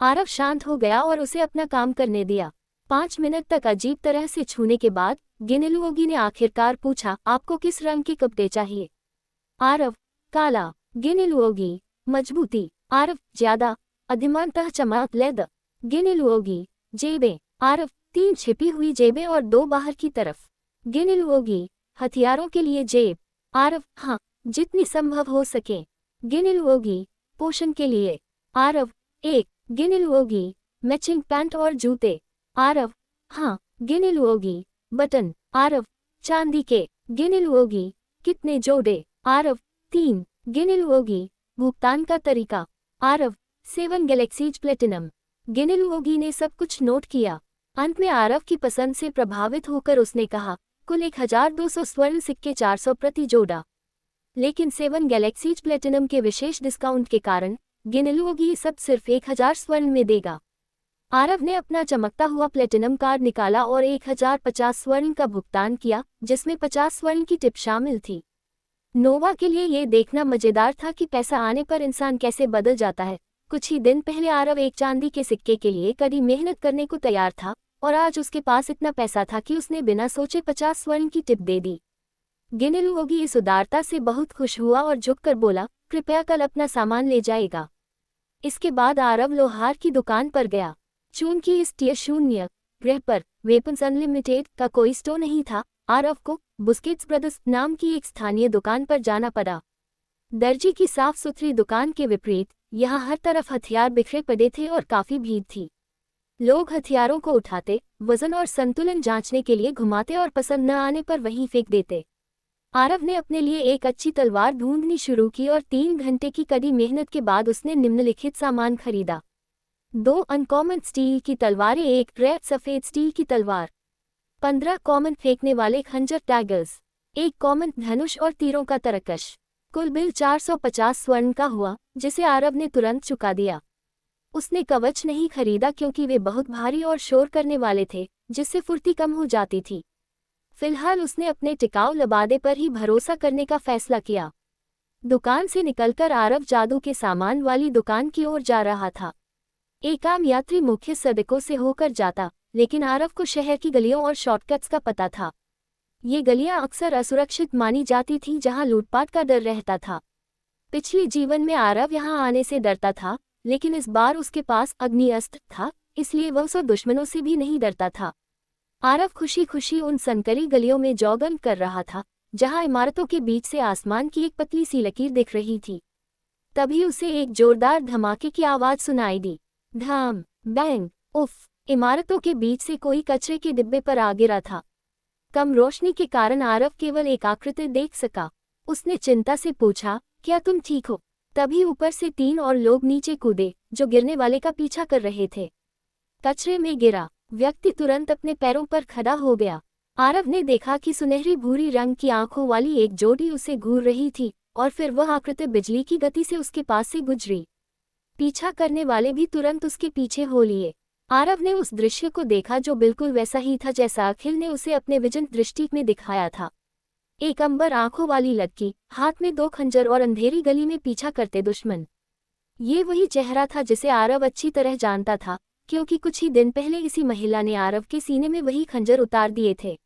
आरव शांत हो गया और उसे अपना काम करने दिया। 5 मिनट तक अजीब तरह से छूने के बाद गिनेलुओगी ने आखिरकार पूछा, आपको किस रंग के कपड़े चाहिए? आरव, काला। गिनेलुओगी, मजबूती। आरव, ज्यादा अधिमानतः चमक लेद। गिनेलुओगी, जेबें। आरव, 3 छिपी हुई जेबें और 2 बाहर की तरफ। गिनेलुओगी, हथियारों के लिए जेब। आरव, हाँ, जितनी संभव हो सके। गिनिल होगी, पोषण के लिए। आरव, 1 गिनिल होगी, मैचिंग पैंट और जूते। आरव, हाँ, गिनिल होगी, बटन। आरव, चांदी के। गिनिल होगी, कितने जोड़े। आरव, 3 गिनिल होगी, भुगतान का तरीका। Aarav, 7 galaxies platinum. गिनिल होगी ने सब कुछ नोट किया। अंत में आरव की पसंद से प्रभावित होकर उसने कहा, कुल 1200 स्वर्ण सिक्के 400 प्रति जोड़ा। लेकिन 7 गैलेक्सीज प्लेटिनम के विशेष डिस्काउंट के कारण गिनिल होगी ये सब सिर्फ 1000 स्वर्ण में देगा। आरव ने अपना चमकता हुआ प्लेटिनम कार्ड निकाला और 1050 स्वर्ण का भुगतान किया, जिसमें 50 स्वर्ण की टिप शामिल थी। नोवा के लिए ये देखना मजेदार था कि पैसा आने पर इंसान कैसे बदल जाता है। कुछ ही दिन पहले आरव एक चांदी के सिक्के के लिए कड़ी मेहनत करने को तैयार था और आज उसके पास इतना पैसा था कि उसने बिना सोचे 50 स्वर्ण की टिप दे दी। गिनिल होगी इस उदारता से बहुत खुश हुआ और झुककर बोला, कृपया कल अपना सामान ले जाएगा। इसके बाद आरव लोहार की दुकान पर गया। चूंकि इस टियर 0 ग्रह पर वेपन्स अनलिमिटेड का कोई स्टोर नहीं था, आरव को बुस्केट्स ब्रदर्स नाम की एक स्थानीय दुकान पर जाना पड़ा। दर्जी की साफ सुथरी दुकान के विपरीत यहाँ हर तरफ हथियार बिखरे पड़े थे और काफी भीड़ थी। लोग हथियारों को उठाते, वजन और संतुलन जांचने के लिए घुमाते और पसंद न आने पर वहीं फेंक देते। आरव ने अपने लिए एक अच्छी तलवार ढूंढनी शुरू की और 3 घंटे की कड़ी मेहनत के बाद उसने निम्नलिखित सामान खरीदा। 2 अनकॉमन स्टील की तलवारें, एक रेड सफेद स्टील की तलवार, 15 कॉमन फेंकने वाले खंजर टैगर्स, 1 कॉमन धनुष और तीरों का तरकश। कुल बिल 450 स्वर्ण का हुआ, जिसे आरव ने तुरंत चुका दिया। उसने कवच नहीं खरीदा क्योंकि वे बहुत भारी और शोर करने वाले थे, जिससे फुर्ती कम हो जाती थी। फिलहाल उसने अपने टिकाऊ लबादे पर ही भरोसा करने का फैसला किया। दुकान से निकलकर आरव जादू के सामान वाली दुकान की ओर जा रहा था। एक आम यात्री मुख्य सड़कों से होकर जाता, लेकिन आरव को शहर की गलियों और शॉर्टकट्स का पता था। ये गलियां अक्सर असुरक्षित मानी जाती थीं, जहां लूटपाट का डर रहता था। पिछले जीवन में आरव यहां आने से डरता था, लेकिन इस बार उसके पास अग्नि अस्त्र था, इसलिए वह 100 दुश्मनों से भी नहीं डरता था। आरव खुशी खुशी उन संकरी गलियों में जॉगिंग कर रहा था, जहां इमारतों के बीच से आसमान की एक पतली सी लकीर दिख रही थी। तभी उसे एक जोरदार धमाके की आवाज सुनाई दी। धाम, बैंग, उफ! इमारतों के बीच से कोई कचरे के डिब्बे पर आ गिरा था। कम रोशनी के कारण आरव केवल एक आकृति देख सका। उसने चिंता से पूछा, क्या तुम ठीक हो? तभी ऊपर से 3 और लोग नीचे कूदे, जो गिरने वाले का पीछा कर रहे थे। कचरे में गिरा व्यक्ति तुरंत अपने पैरों पर खड़ा हो गया। आरव ने देखा कि सुनहरी भूरी रंग की आंखों वाली एक जोड़ी उसे घूर रही थी, और फिर वह आकृति बिजली की गति से उसके पास से गुजरी। पीछा करने वाले भी तुरंत उसके पीछे हो लिए। आरव ने उस दृश्य को देखा जो बिल्कुल वैसा ही था जैसा अखिल ने उसे अपने विजन दृष्टि में दिखाया था। एक अंबर आंखों वाली लड़की, हाथ में 2 खंजर और अंधेरी गली में पीछा करते दुश्मन। ये वही चेहरा था जिसे आरव अच्छी तरह जानता था, क्योंकि कुछ ही दिन पहले इसी महिला ने आरव के सीने में वही खंजर उतार दिए थे।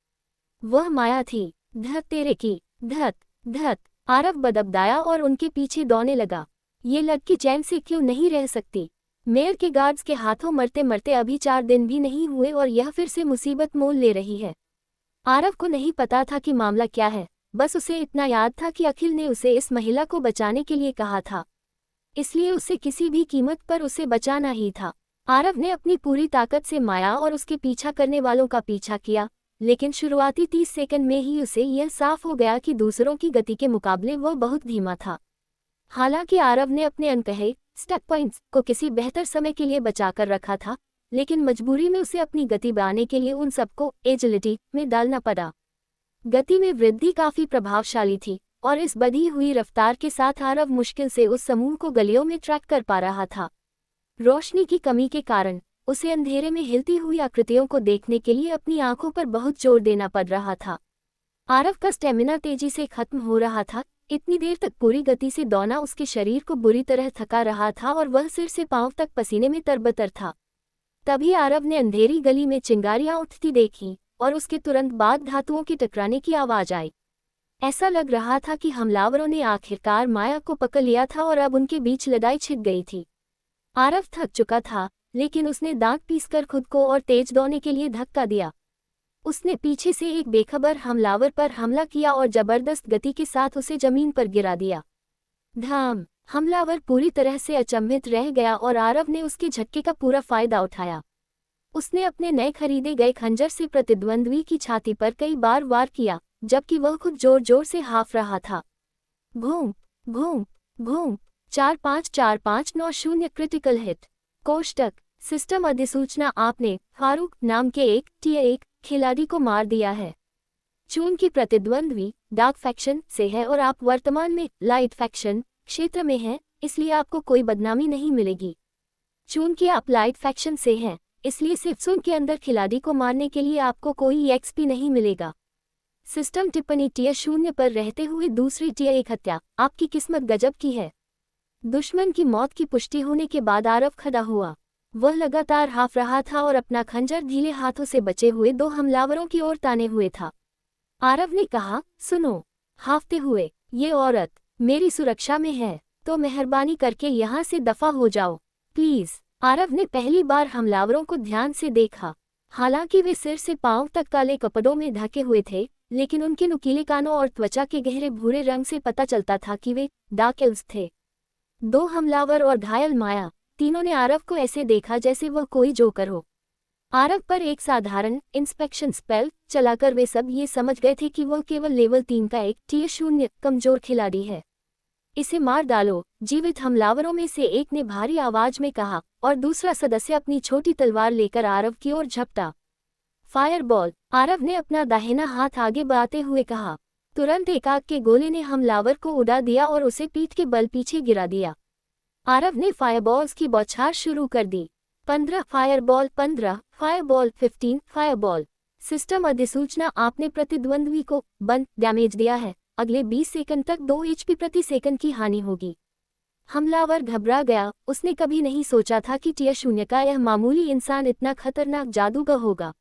वह माया थी। धत तेरे की, धत धत! आरव बदबदाया और उनके पीछे दौड़ने लगा। ये लड़की चैन से क्यों नहीं रह सकती? मेयर के गार्ड्स के हाथों मरते मरते अभी 4 दिन भी नहीं हुए और यह फिर से मुसीबत मोल ले रही है। आरव को नहीं पता था कि मामला क्या है, बस उसे इतना याद था कि अखिल ने उसे इस महिला को बचाने के लिए कहा था, इसलिए उसे किसी भी कीमत पर उसे बचाना ही था। आरव ने अपनी पूरी ताकत से माया और उसके पीछा करने वालों का पीछा किया, लेकिन शुरुआती 30 सेकंड में ही उसे यह साफ हो गया कि दूसरों की गति के मुकाबले वह बहुत धीमा था। हालांकि आरव ने अपने अनकहे स्टक पॉइंट्स को किसी बेहतर समय के लिए बचाकर रखा था, लेकिन मजबूरी में उसे अपनी गति बढ़ाने के लिए उन सबको एजिलिटी में डालना पड़ा। गति में वृद्धि काफी प्रभावशाली थी, और इस बढ़ी हुई रफ्तार के साथ आरव मुश्किल से उस समूह को गलियों में ट्रैक कर पा रहा था। रोशनी की कमी के कारण उसे अंधेरे में हिलती हुई आकृतियों को देखने के लिए अपनी आंखों पर बहुत जोर देना पड़ रहा था। आरव का स्टेमिना तेजी से खत्म हो रहा था। इतनी देर तक पूरी गति से दौड़ना उसके शरीर को बुरी तरह थका रहा था और वह सिर से पांव तक पसीने में तरबतर था। तभी आरव ने अंधेरी गली में चिंगारियां उठती देखी और उसके तुरंत बाद धातुओं के टकराने की आवाज आई। ऐसा लग रहा था कि हमलावरों ने आखिरकार माया को पकड़ लिया था और अब उनके बीच लड़ाई छिड़ गई थी। आरव थक चुका था, लेकिन उसने दांत पीसकर खुद को और तेज दौड़ने के लिए धक्का दिया। उसने पीछे से एक बेखबर हमलावर पर हमला किया और जबरदस्त गति के साथ उसे जमीन पर गिरा दिया। धाम! हमलावर पूरी तरह से अचंभित रह गया और आरव ने उसके झटके का पूरा फायदा उठाया। उसने अपने नए खरीदे गए खंजर से प्रतिद्वंद्वी की छाती पर कई बार वार किया, जबकि वह खुद जोर जोर से हाँफ रहा था। Bhoom Bhoom Bhoom 454590 critical hit. कोष्टक system अधिसूचना आपने फारूक नाम के एक T1 खिलाड़ी को मार दिया है। चूंकि प्रतिद्वंद्वी डार्क फैक्शन से है और आप वर्तमान में लाइट फैक्शन क्षेत्र में हैं, इसलिए आपको कोई बदनामी नहीं मिलेगी। चूंकि आप लाइट फैक्शन से हैं, इसलिए सिफ्सुन के अंदर खिलाड़ी को मारने के लिए आपको कोई एक्सपी नहीं मिलेगा। सिस्टम टिप्पणी T0 पर रहते हुए दूसरी T1 हत्या, आपकी किस्मत गजब की है। दुश्मन की मौत की पुष्टि होने के बाद आरव खड़ा हुआ। वह लगातार हाँफ रहा था और अपना खंजर ढीले हाथों से बचे हुए 2 हमलावरों की ओर ताने हुए था। आरव ने कहा, सुनो, हाँफते हुए, ये औरत मेरी सुरक्षा में है, तो मेहरबानी करके यहाँ से दफा हो जाओ, प्लीज। आरव ने पहली बार हमलावरों को ध्यान से देखा। हालांकि वे सिर से पांव तक काले कपड़ों में ढके हुए थे, लेकिन उनके नुकीले कानों और त्वचा के गहरे भूरे रंग से पता चलता था कि वे डार्क एल्व्स थे। 2 हमलावर और घायल माया, तीनों ने आरव को ऐसे देखा जैसे वह कोई जोकर हो। आरव पर एक साधारण इंस्पेक्शन स्पेल चलाकर वे सब ये समझ गए थे कि वह केवल लेवल 3 का एक T0 कमजोर खिलाड़ी है। इसे मार डालो, जीवित हमलावरों में से एक ने भारी आवाज में कहा, और दूसरा सदस्य अपनी छोटी तलवार लेकर आरव की ओर झपटा। फायरबॉल! आरव ने अपना दाहिना हाथ आगे बढ़ाते हुए कहा। तुरंत एकाक के गोले ने हमलावर को उड़ा दिया और उसे पीठ के बल पीछे गिरा दिया। आरव ने फायरबॉल्स की बौछार शुरू कर दी। 15 फायरबॉल 15 फायरबॉल 15 फायरबॉल। सिस्टम अधिसूचना आपने प्रतिद्वंद्वी को बंद डैमेज दिया है। अगले 20 सेकंड तक 2 HP प्रति सेकंड की हानि होगी। हमलावर घबरा गया। उसने कभी नहीं सोचा था कि T0 का यह मामूली इंसान इतना खतरनाक जादूगर होगा।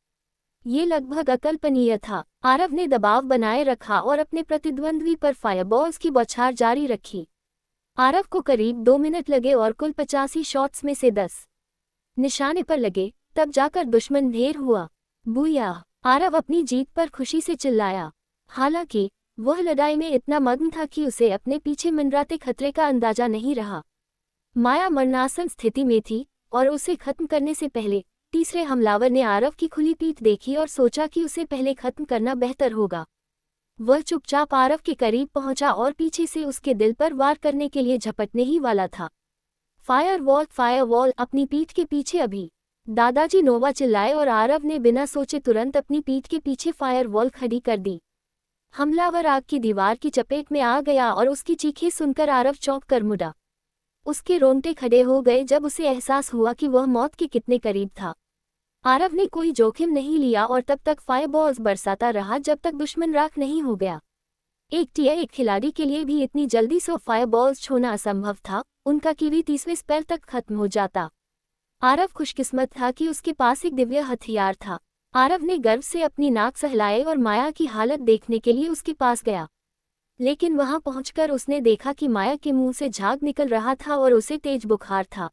ये लगभग अकल्पनीय था। आरव ने दबाव बनाए रखा और अपने प्रतिद्वंद्वी पर फायरबॉल्स की बौछार जारी रखी। आरव को करीब 2 मिनट लगे और कुल 85 शॉट्स में से 10 निशाने पर लगे, तब जाकर दुश्मन ढेर हुआ। बूया! आरव अपनी जीत पर खुशी से चिल्लाया। हालांकि वह लड़ाई में इतना मग्न था कि उसे अपने पीछे मंडराते खतरे का अंदाजा नहीं रहा। माया मरणासन स्थिति में थी और उसे खत्म करने से पहले तीसरे हमलावर ने आरव की खुली पीठ देखी और सोचा कि उसे पहले खत्म करना बेहतर होगा। वह चुपचाप आरव के करीब पहुंचा और पीछे से उसके दिल पर वार करने के लिए झपटने ही वाला था। फायरवॉल अपनी पीठ के पीछे अभी! दादाजी नोवा चिल्लाए और आरव ने बिना सोचे तुरंत अपनी पीठ के पीछे फायरवॉल खड़ी कर दी। हमलावर आग की दीवार की चपेट में आ गया और उसकी चीखें सुनकर आरव चौंक कर मुड़ा। उसके रोंगटे खड़े हो गए जब उसे एहसास हुआ कि वह मौत के कितने करीब था। आरव ने कोई जोखिम नहीं लिया और तब तक फायरबॉल्स बरसाता रहा जब तक दुश्मन राख नहीं हो गया। एक T1 खिलाड़ी के लिए भी इतनी जल्दी 100 फायरबॉल्स छोड़ना असंभव था। उनका कीवी 30वें स्पेल तक खत्म हो जाता। आरव खुशकिस्मत था कि उसके पास एक दिव्य हथियार था। आरव ने गर्व से अपनी नाक सहलाए और माया की हालत देखने के लिए उसके पास गया। लेकिन वहां पहुंचकर उसने देखा कि माया के मुंह से झाग निकल रहा था और उसे तेज बुखार था।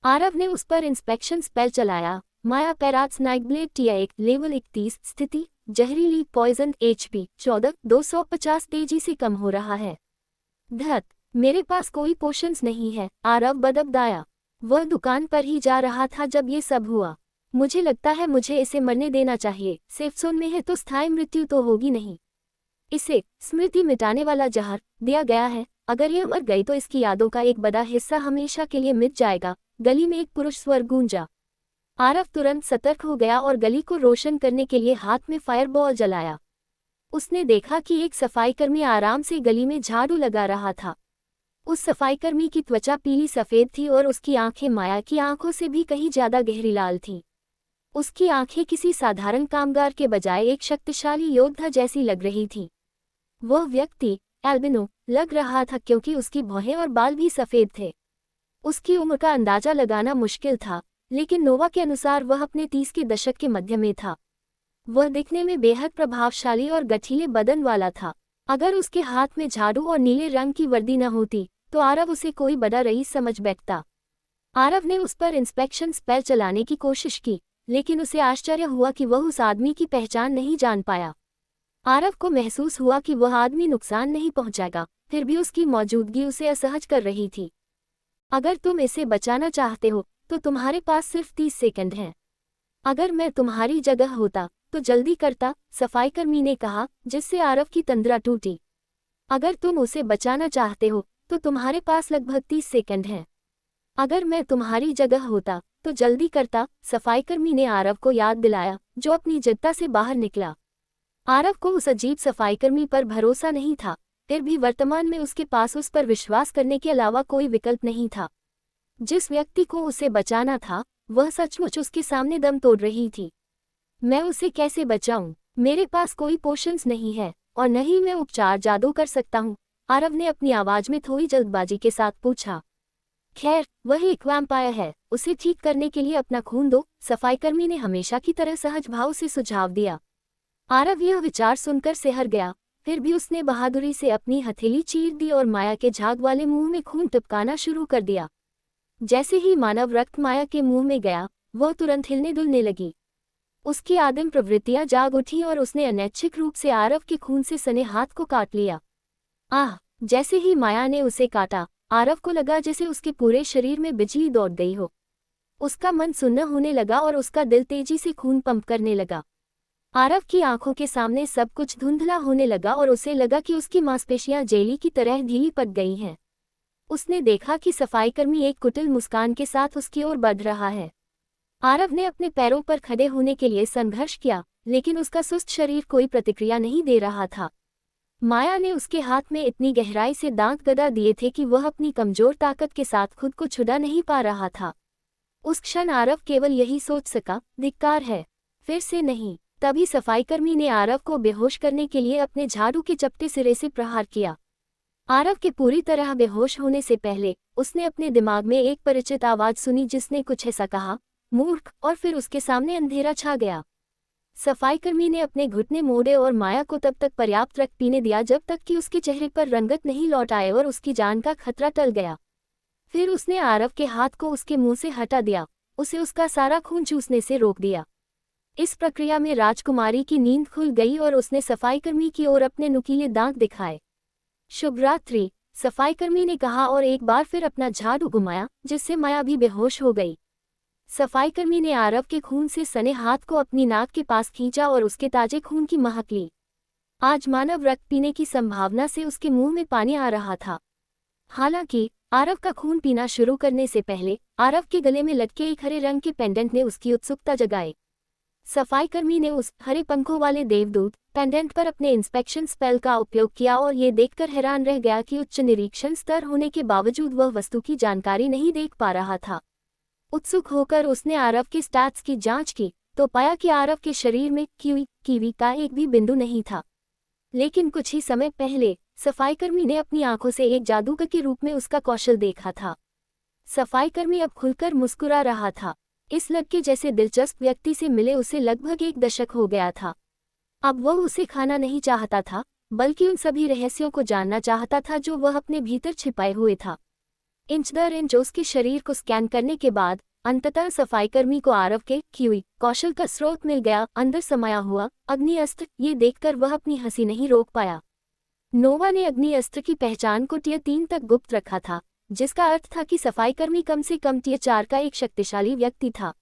आरव ने उस पर इंस्पेक्शन स्पेल चलाया। माया पैराट्स नाइटब्लेड T1 लेवल 31 स्थिति जहरीली पॉइजन HP 14 250 तेजी से कम हो रहा है। धत! मेरे पास कोई पोशंस नहीं है। आरव बदबदाया। वह दुकान पर ही जा रहा था जब ये सब हुआ। मुझे लगता है मुझे इसे मरने देना चाहिए। सेफ जोन में है तो स्थायी मृत्यु तो होगी नहीं। इसे स्मृति मिटाने वाला जहर दिया गया है। अगर यह मर गई तो इसकी यादों का एक बड़ा हिस्सा हमेशा के लिए मिट जाएगा। गली में एक पुरुष स्वर गूंजा। आरव तुरंत सतर्क हो गया और गली को रोशन करने के लिए हाथ में फायरबॉल जलाया। उसने देखा कि एक सफाईकर्मी आराम से गली में झाड़ू लगा रहा था। उस सफाईकर्मी की त्वचा पीली सफेद थी और उसकी आंखें माया की आंखों से भी कहीं ज्यादा गहरी लाल थीं। उसकी आंखें किसी साधारण कामगार के बजाय एक शक्तिशाली योद्धा जैसी लग रही थी। वह व्यक्ति एल्बिनो लग रहा था क्योंकि उसकी भौहें और बाल भी सफेद थे। उसकी उम्र का अंदाजा लगाना मुश्किल था, लेकिन नोवा के अनुसार वह अपने 30 के दशक के मध्य में था। वह दिखने में बेहद प्रभावशाली और गठीले बदन वाला था। अगर उसके हाथ में झाड़ू और नीले रंग की वर्दी न होती तो आरव उसे कोई बड़ा रईस समझ बैठता। आरव ने उस पर इंस्पेक्शन स्पेल चलाने की कोशिश की, लेकिन उसे आश्चर्य हुआ कि वह उस आदमी की पहचान नहीं जान पाया। आरव को महसूस हुआ कि वह आदमी नुकसान नहीं पहुंचाएगा, फिर भी उसकी मौजूदगी उसे असहज कर रही थी। अगर तुम इसे बचाना चाहते हो तो तुम्हारे पास सिर्फ 30 सेकंड हैं। अगर मैं तुम्हारी जगह होता तो जल्दी करता, सफाईकर्मी ने कहा, जिससे आरव की तंद्रा टूटी। अगर तुम उसे बचाना चाहते हो तो तुम्हारे पास लगभग 30 सेकंड हैं। अगर मैं तुम्हारी जगह होता तो जल्दी करता, सफाईकर्मी ने आरव को याद दिलाया, जो अपनी जद्दा से बाहर निकला। आरव को उस अजीब सफाईकर्मी पर भरोसा नहीं था, फिर भी वर्तमान में उसके पास उस पर विश्वास करने के अलावा कोई विकल्प नहीं था। जिस व्यक्ति को उसे बचाना था वह सचमुच उसके सामने दम तोड़ रही थी। मैं उसे कैसे बचाऊं? मेरे पास कोई पोशंस नहीं है और न ही मैं उपचार जादू कर सकता हूं, आरव ने अपनी आवाज में थोड़ी जल्दबाजी के साथ पूछा। खैर, वह एक वैम्पायर है, उसे ठीक करने के लिए अपना खून दो, सफाईकर्मी ने हमेशा की तरह सहज भाव से सुझाव दिया। आरव यह विचार सुनकर सिहर गया, फिर भी उसने बहादुरी से अपनी हथेली चीर दी और माया के झाग वाले मुंह में खून टपकाना शुरू कर दिया। जैसे ही मानव रक्त माया के मुंह में गया, वह तुरंत हिलने डुलने लगी। उसकी आदिम प्रवृत्तियां जाग उठी और उसने अनैच्छिक रूप से आरव के खून से सने हाथ को काट लिया। आह! जैसे ही माया ने उसे काटा, आरव को लगा जैसे उसके पूरे शरीर में बिजली दौड़ गई हो। उसका मन सुन्न होने लगा और उसका दिल तेजी से खून पंप करने लगा। आरव की आंखों के सामने सब कुछ धुंधला होने लगा और उसे लगा कि उसकी मांसपेशियां जेली की तरह ढीली पड़ गई हैं। उसने देखा कि सफाईकर्मी एक कुटिल मुस्कान के साथ उसकी ओर बढ़ रहा है। आरव ने अपने पैरों पर खड़े होने के लिए संघर्ष किया, लेकिन उसका सुस्त शरीर कोई प्रतिक्रिया नहीं दे रहा था। माया ने उसके हाथ में इतनी गहराई से दांत गदा दिए थे कि वह अपनी कमजोर ताकत के साथ खुद को छुड़ा नहीं पा रहा था। उस क्षण आरव केवल यही सोच सका, धिक्कार है, फिर से नहीं। तभी सफाईकर्मी ने आरव को बेहोश करने के लिए अपने झाड़ू के चपटे सिरे से प्रहार किया। आरव के पूरी तरह बेहोश होने से पहले उसने अपने दिमाग में एक परिचित आवाज सुनी जिसने कुछ ऐसा कहा, मूर्ख, और फिर उसके सामने अंधेरा छा गया। सफाईकर्मी ने अपने घुटने मोड़े और माया को तब तक पर्याप्त रक्त पीने दिया जब तक कि उसके चेहरे पर रंगत नहीं लौट आए और उसकी जान का खतरा टल गया। फिर उसने आरव के हाथ को उसके मुंह से हटा दिया, उसे उसका सारा खून चूसने से रोक दिया। इस प्रक्रिया में राजकुमारी की नींद खुल गई और उसने सफाईकर्मी की ओर अपने नुकीले दांत दिखाए। शुभ रात्रि, सफाईकर्मी ने कहा और एक बार फिर अपना झाड़ू घुमाया, जिससे माया भी बेहोश हो गई। सफाईकर्मी ने आरव के खून से सने हाथ को अपनी नाक के पास खींचा और उसके ताजे खून की महक ली। आज मानव रक्त पीने की संभावना से उसके मुंह में पानी आ रहा था। हालांकि आरव का खून पीना शुरू करने से पहले आरव के गले में लटके एक हरे रंग के पेंडेंट ने उसकी उत्सुकता जगाई। सफाईकर्मी ने उस हरे पंखों वाले देवदूत पेंडेंट पर अपने इंस्पेक्शन स्पेल का उपयोग किया और ये देखकर हैरान रह गया कि उच्च निरीक्षण स्तर होने के बावजूद वह वस्तु की जानकारी नहीं देख पा रहा था। उत्सुक होकर उसने आरव के स्टैट्स की जांच की तो पाया कि आरव के शरीर में कीवी का एक भी बिंदु नहीं था। लेकिन कुछ ही समय पहले सफाईकर्मी ने अपनी आंखों से एक जादूगर के रूप में उसका कौशल देखा था। सफाईकर्मी अब खुलकर मुस्कुरा रहा था। इस लड़के जैसे दिलचस्प व्यक्ति से मिले उसे लगभग 1 दशक हो गया था। अब वह उसे खाना नहीं चाहता था, बल्कि उन सभी रहस्यों को जानना चाहता था जो वह अपने भीतर छिपाए हुए था। इंच दर इंच उसके शरीर को स्कैन करने के बाद अंततः सफाईकर्मी को आरव के कौशल का स्रोत मिल गया, अंदर समाया हुआ अग्नि अस्त्र। ये देखकर वह अपनी हंसी नहीं रोक पाया। नोवा ने अग्नि अस्त्र की पहचान को टियर 3 तक गुप्त रखा था, जिसका अर्थ था कि सफाईकर्मी कम से कम टियर 4 का एक शक्तिशाली व्यक्ति था।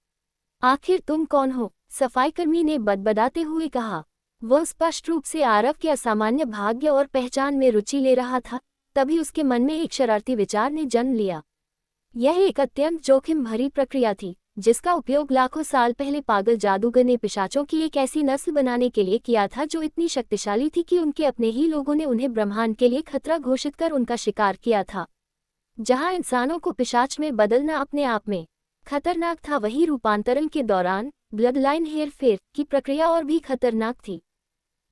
आखिर तुम कौन हो? सफाईकर्मी ने बदबदाते हुए कहा। वह स्पष्ट रूप से आरव के असामान्य भाग्य और पहचान में रुचि ले रहा था। तभी उसके मन में एक शरारती विचार ने जन्म लिया। यह एक अत्यंत जोखिम भरी प्रक्रिया थी, जिसका उपयोग लाखों साल पहले पागल जादूगर ने पिशाचों की एक ऐसी नस्ल बनाने के लिए किया था जो इतनी शक्तिशाली थी कि उनके अपने ही लोगों ने उन्हें ब्रह्मांड के लिए खतरा घोषित कर उनका शिकार किया था। जहां इंसानों को पिशाच में बदलना अपने आप में खतरनाक था, वहीं रूपांतरण के दौरान ब्लड लाइन हेरफेर की प्रक्रिया और भी खतरनाक थी।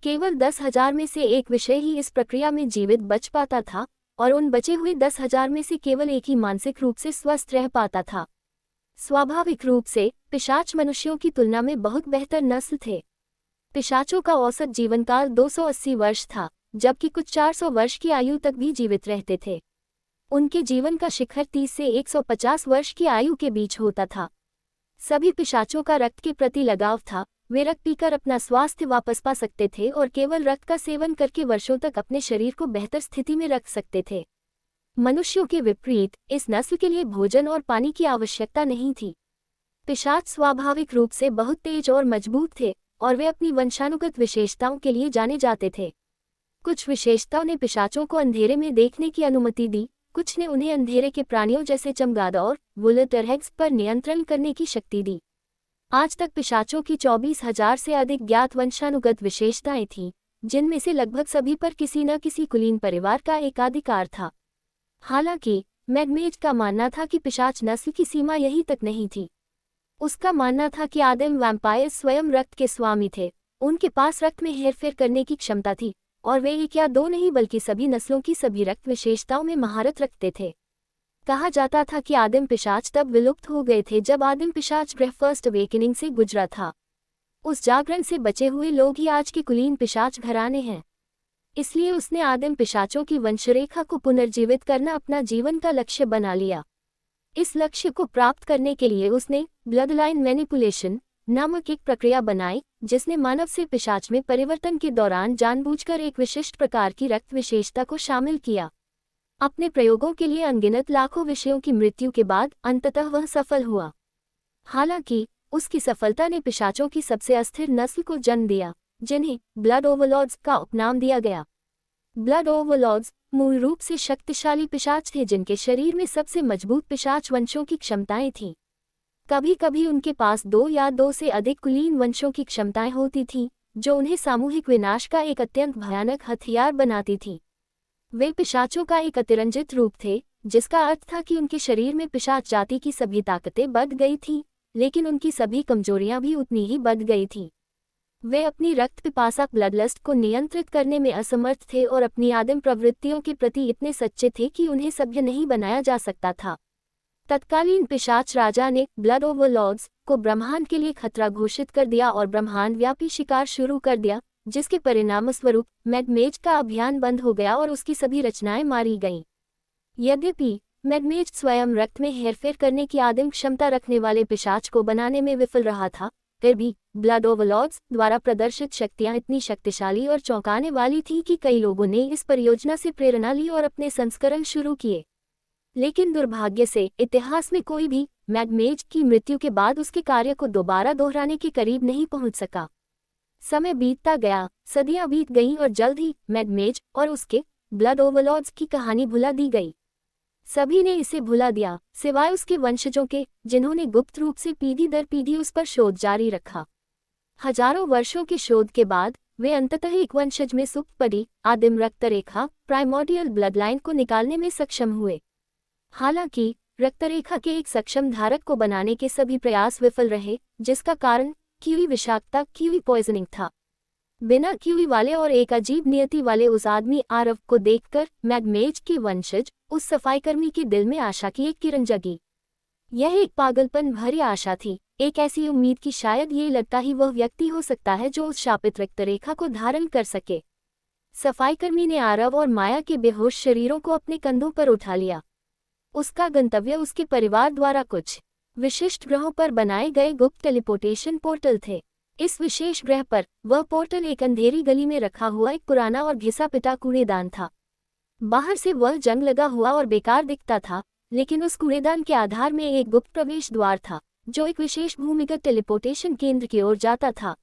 केवल 10,000 में से एक विषय ही इस प्रक्रिया में जीवित बच पाता था और उन बचे हुए 10,000 में से केवल एक ही मानसिक रूप से स्वस्थ रह पाता था। स्वाभाविक रूप से पिशाच मनुष्यों की तुलना में बहुत बेहतर नस्ल थे। पिशाचों का औसत जीवनकाल 280 वर्ष था, जबकि कुछ 400 वर्ष की आयु तक भी जीवित रहते थे। उनके जीवन का शिखर 30 से 150 वर्ष की आयु के बीच होता था। सभी पिशाचों का रक्त के प्रति लगाव था। वे रक्त पीकर अपना स्वास्थ्य वापस पा सकते थे और केवल रक्त का सेवन करके वर्षों तक अपने शरीर को बेहतर स्थिति में रख सकते थे। मनुष्यों के विपरीत इस नस्ल के लिए भोजन और पानी की आवश्यकता नहीं थी। पिशाच स्वाभाविक रूप से बहुत तेज और मजबूत थे और वे अपनी वंशानुगत विशेषताओं के लिए जाने जाते थे। कुछ विशेषताओं ने पिशाचों को अंधेरे में देखने की अनुमति दी, कुछ ने उन्हें अंधेरे के प्राणियों जैसे चमगादड़, वुलटरहेग्स पर नियंत्रण करने की शक्ति दी। आज तक पिशाचों की 24,000 से अधिक ज्ञात वंशानुगत विशेषताएं थीं, जिनमें से लगभग सभी पर किसी न किसी कुलीन परिवार का एकाधिकार था। हालांकि मैडमेज का मानना था कि पिशाच नस्ल की सीमा यहीं तक नहीं थी। उसका मानना था कि आदिम वैम्पायर्स स्वयं रक्त के स्वामी थे। उनके पास रक्त में हेरफेर करने की क्षमता थी और वे एक या दो नहीं बल्कि सभी नस्लों की सभी रक्त विशेषताओं में महारत रखते थे। कहा जाता था कि आदिम पिशाच तब विलुप्त हो गए थे जब आदिम पिशाच ग्रह फर्स्ट अवेकनिंग से गुजरा था। उस जागरण से बचे हुए लोग ही आज के कुलीन पिशाच घराने हैं। इसलिए उसने आदिम पिशाचों की वंशरेखा को पुनर्जीवित करना अपना जीवन का लक्ष्य बना लिया। इस लक्ष्य को प्राप्त करने के लिए उसने ब्लड लाइन मैनिपुलेशन नामक एक प्रक्रिया बनाई, जिसने मानव से पिशाच में परिवर्तन के दौरान जानबूझकर एक विशिष्ट प्रकार की रक्त विशेषता को शामिल किया। अपने प्रयोगों के लिए अनगिनत लाखों विषयों की मृत्यु के बाद अंततः वह सफल हुआ। हालांकि उसकी सफलता ने पिशाचों की सबसे अस्थिर नस्ल को जन्म दिया, जिन्हें ब्लड ओवरलॉर्ड्स का उपनाम दिया गया। ब्लड ओवरलॉर्ड्स मूल रूप से शक्तिशाली पिशाच थे जिनके शरीर में सबसे मजबूत पिशाच वंशों की क्षमताएं थीं। कभी कभी उनके पास दो या दो से अधिक कुलीन वंशों की क्षमताएं होती थीं, जो उन्हें सामूहिक विनाश का एक अत्यंत भयानक हथियार बनाती थीं। वे पिशाचों का एक अतिरंजित रूप थे, जिसका अर्थ था कि उनके शरीर में पिशाच जाति की सभी ताकतें बढ़ गई थीं, लेकिन उनकी सभी कमजोरियां भी उतनी ही बढ़ गई थीं। वे अपनी रक्त पिपासा ब्लडलस्ट को नियंत्रित करने में असमर्थ थे और अपनी आदिम प्रवृत्तियों के प्रति इतने सच्चे थे कि उन्हें सभ्य नहीं बनाया जा सकता था। तत्कालीन पिशाच राजा ने ब्लड ओवरलॉर्ड्स को ब्रह्मांड के लिए खतरा घोषित कर दिया और ब्रह्मांड व्यापी शिकार शुरू कर दिया, जिसके परिणामस्वरूप मैडमेज का अभियान बंद हो गया और उसकी सभी रचनाएं मारी गईं। यद्यपि मैडमेज स्वयं रक्त में हेरफेर करने की आदिम क्षमता रखने वाले पिशाच को बनाने में विफल रहा था, फिर भी ब्लड ओवरलॉर्ड्स द्वारा प्रदर्शित शक्तियां इतनी शक्तिशाली और चौंकाने वाली थीं कि कई लोगों ने इस परियोजना से प्रेरणा ली और अपने संस्करण शुरू किए। लेकिन दुर्भाग्य से इतिहास में कोई भी मैडमेज की मृत्यु के बाद उसके कार्य को दोबारा दोहराने के करीब नहीं पहुंच सका। समय बीतता गया, सदियां बीत गईं और जल्द ही मैडमेज और उसके ब्लड ओवरलॉर्ड्स की कहानी भुला दी गई। सभी ने इसे भुला दिया, सिवाय उसके वंशजों के, जिन्होंने गुप्त रूप से पीढ़ी दर पीढ़ी उस पर शोध जारी रखा। हजारों वर्षों के शोध के बाद वे अंततः एक वंशज में सुप्त पड़ी आदिम रक्तरेखा प्राइमोर्डियल ब्लड लाइन को निकालने में सक्षम हुए। हालांकि रक्तरेखा के एक सक्षम धारक को बनाने के सभी प्रयास विफल रहे, जिसका कारण कीवी विषाक्तता कीवी पॉइजनिंग था। बिना कीवी वाले और एक अजीब नियति वाले उस आदमी आरव को देखकर मैडमेज के वंशज उस सफाईकर्मी के दिल में आशा की एक किरण जगी। यह एक पागलपन भरी आशा थी, एक ऐसी उम्मीद कि शायद ये लगता ही वह व्यक्ति हो सकता है जो उस शापित रक्तरेखा को धारण कर सके। सफाईकर्मी ने आरव और माया के बेहोश शरीरों को अपने कंधों पर उठा लिया। उसका गंतव्य उसके परिवार द्वारा कुछ विशिष्ट ग्रहों पर बनाए गए गुप्त टेलीपोर्टेशन पोर्टल थे। इस विशेष ग्रह पर वह पोर्टल एक अंधेरी गली में रखा हुआ एक पुराना और घिसा पिटा कूड़ेदान था। बाहर से वह जंग लगा हुआ और बेकार दिखता था, लेकिन उस कूड़ेदान के आधार में एक गुप्त प्रवेश द्वार था, जो एक विशेष भूमिगत टेलीपोर्टेशन केंद्र की ओर जाता था।